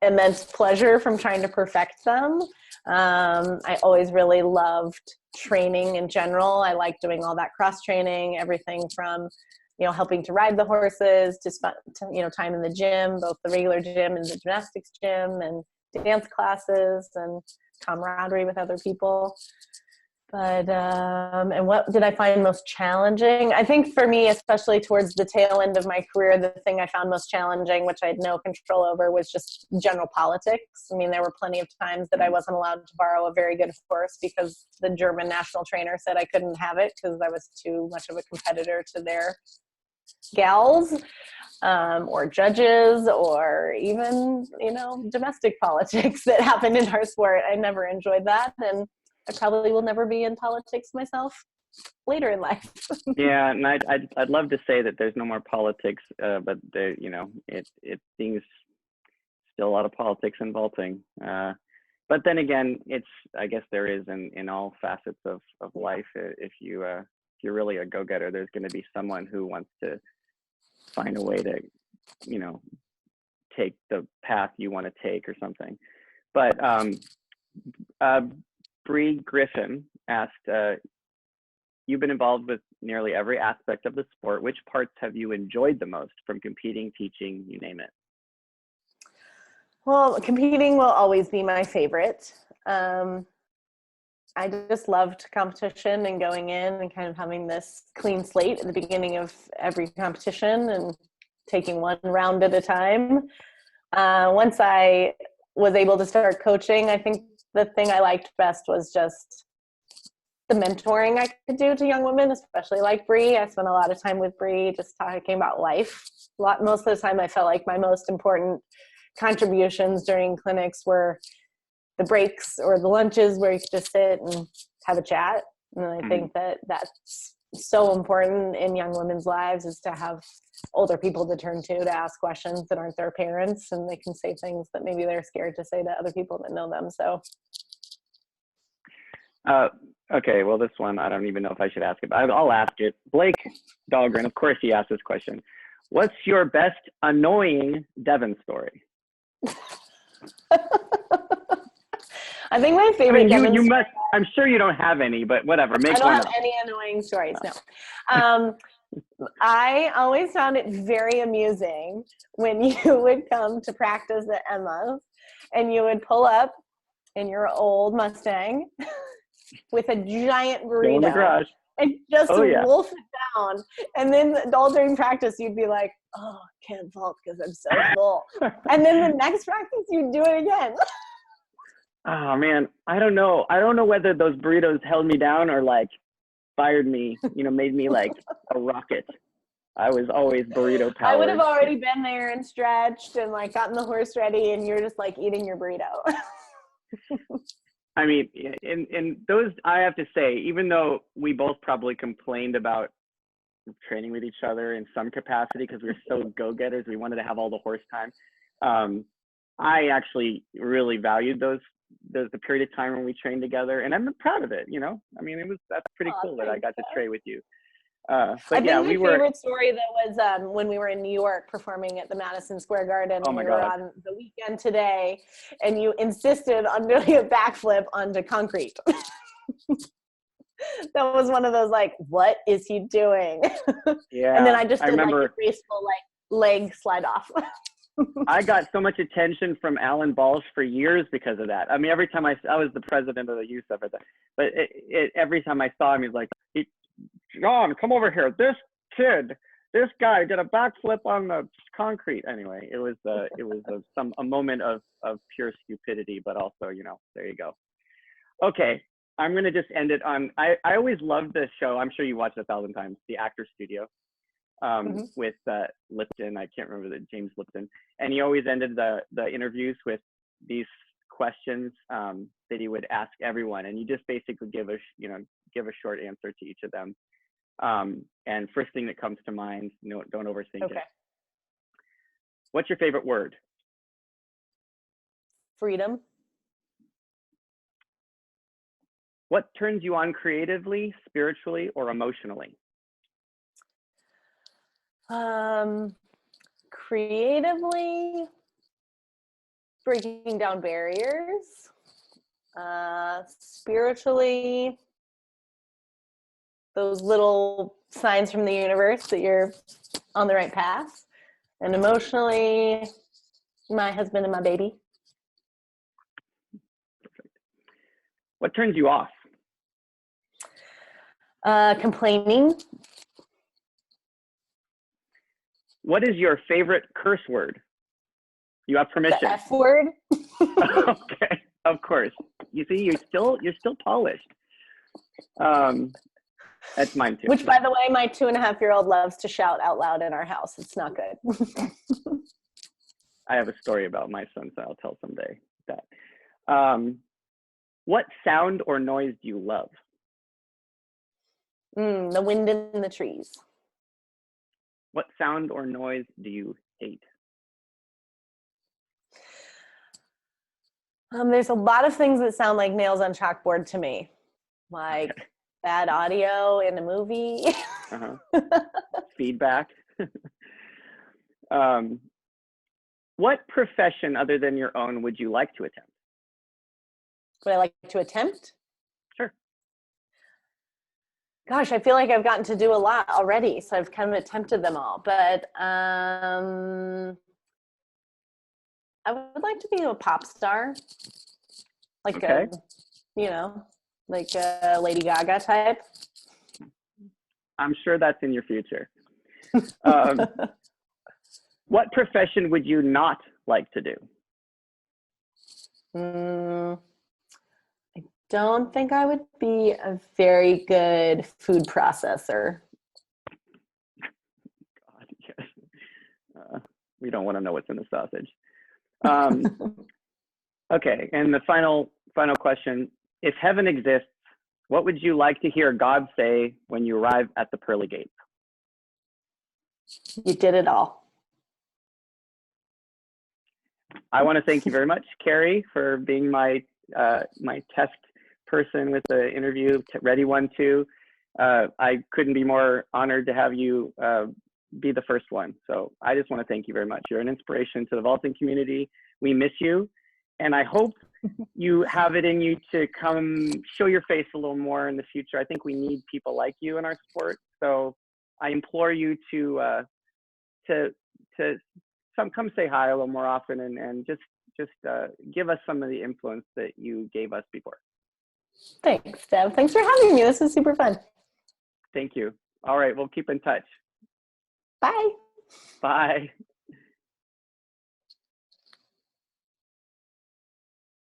immense pleasure from trying to perfect them. I always really loved training in general. I like doing all that cross training, everything from helping to ride the horses to spend time in the gym, both the regular gym and the gymnastics gym, and dance classes and camaraderie with other people. But and what did I find most challenging? I think for me, especially towards the tail end of my career, the thing I found most challenging, which I had no control over, was just general politics. I mean, there were plenty of times that I wasn't allowed to borrow a very good horse because the German national trainer said I couldn't have it because I was too much of a competitor to their gals, or judges, or even domestic politics that happened in our sport. I never enjoyed that, and I probably will never be in politics myself later in life. Yeah, and I'd love to say that there's no more politics, but there, it seems still a lot of politics in vaulting. But then again, I guess there is in all facets of life. If you're really a go-getter, there's going to be someone who wants to find a way to, take the path you want to take or something. But Bree Griffin asked, you've been involved with nearly every aspect of the sport. Which parts have you enjoyed the most from competing, teaching, you name it? Well, competing will always be my favorite. I just loved competition and going in and kind of having this clean slate at the beginning of every competition and taking one round at a time. Once I was able to start coaching, I think the thing I liked best was just the mentoring I could do to young women, especially like Bree. I spent a lot of time with Bree just talking about life. Most of the time I felt like my most important contributions during clinics were the breaks or the lunches where you could just sit and have a chat. And I think that that's so important in young women's lives, is to have older people to turn to ask questions that aren't their parents, and they can say things that maybe they're scared to say to other people that know them. So. Okay, well, this one, I don't even know if I should ask it, but I'll ask it. Blake Dahlgren, of course he asked this question. What's your best annoying Devyn story? I think my favorite. I mean, you must. I'm sure you don't have any, but whatever. Make I don't one have up. any annoying stories. No. I always found it very amusing when you would come to practice at Emma's, and you would pull up in your old Mustang with a giant burrito in the garage and just wolf it down. And then all during practice, you'd be like, "Oh, I can't vault because I'm so full." And then the next practice, you'd do it again. Oh man, I don't know whether those burritos held me down or like fired me, made me like a rocket. I was always burrito powered. I would have already been there and stretched and like gotten the horse ready, and you're just like eating your burrito. I mean, in those, I have to say, even though we both probably complained about training with each other in some capacity because we were so go-getters, we wanted to have all the horse time. I actually really valued the period of time when we trained together, and I'm proud of it. I mean, that's pretty cool that I got to train with you. But I think my favorite story though was when we were in New York performing at the Madison Square Garden. Oh my we were God. on the weekend today, and you insisted on doing a backflip onto concrete. That was one of those like, what is he doing? Yeah. And then I just did remember, like a graceful like leg slide off. I got so much attention from Alan Balch for years because of that. I mean, every time I was the president of the youth stuff at that, but every time I saw him, he's like, "John, come over here. This guy did a backflip on the concrete." Anyway, it was a moment of pure stupidity, but also, there you go. Okay, I'm gonna just end it on. I always loved this show. I'm sure you watched it 1,000 times. The Actor Studio. With Lipton, I can't remember James Lipton, and he always ended the interviews with these questions that he would ask everyone, and you just basically give a short answer to each of them. And first thing that comes to mind, don't overthink it. What's your favorite word? Freedom. What turns you on creatively, spiritually, or emotionally? Creatively, breaking down barriers. Spiritually, those little signs from the universe that you're on the right path. And emotionally, my husband and my baby. Perfect. What turns you off? Complaining. What is your favorite curse word? You have permission. The F word. Okay, of course. You see, you're still polished. That's mine too. Which, by the way, my 2.5-year-old loves to shout out loud in our house. It's not good. I have a story about my son, so I'll tell someday that. What sound or noise do you love? The wind in the trees. What sound or noise do you hate? There's a lot of things that sound like nails on chalkboard to me, like bad audio in a movie. Feedback. What profession other than your own would you like to attempt? Would I like to attempt? Sure. Gosh, I feel like I've gotten to do a lot already, so I've kind of attempted them all. But I would like to be a pop star, like like a Lady Gaga type. I'm sure that's in your future. What profession would you not like to do? I don't think I would be a very good food processor. God, yes. We don't want to know what's in the sausage. Okay, and the final question. If heaven exists, what would you like to hear God say when you arrive at the pearly gates? You did it all. I want to thank you very much, Carrie, for being my test person with the interview, ready one too. I couldn't be more honored to have you be the first one. So I just want to thank you very much. You're an inspiration to the vaulting community. We miss you. And I hope you have it in you to come show your face a little more in the future. I think we need people like you in our sport. So I implore you to come say hi a little more often and just give us some of the influence that you gave us before. Thanks, Dev. Thanks for having me. This is super fun. Thank you. All right, we'll keep in touch. Bye. Bye.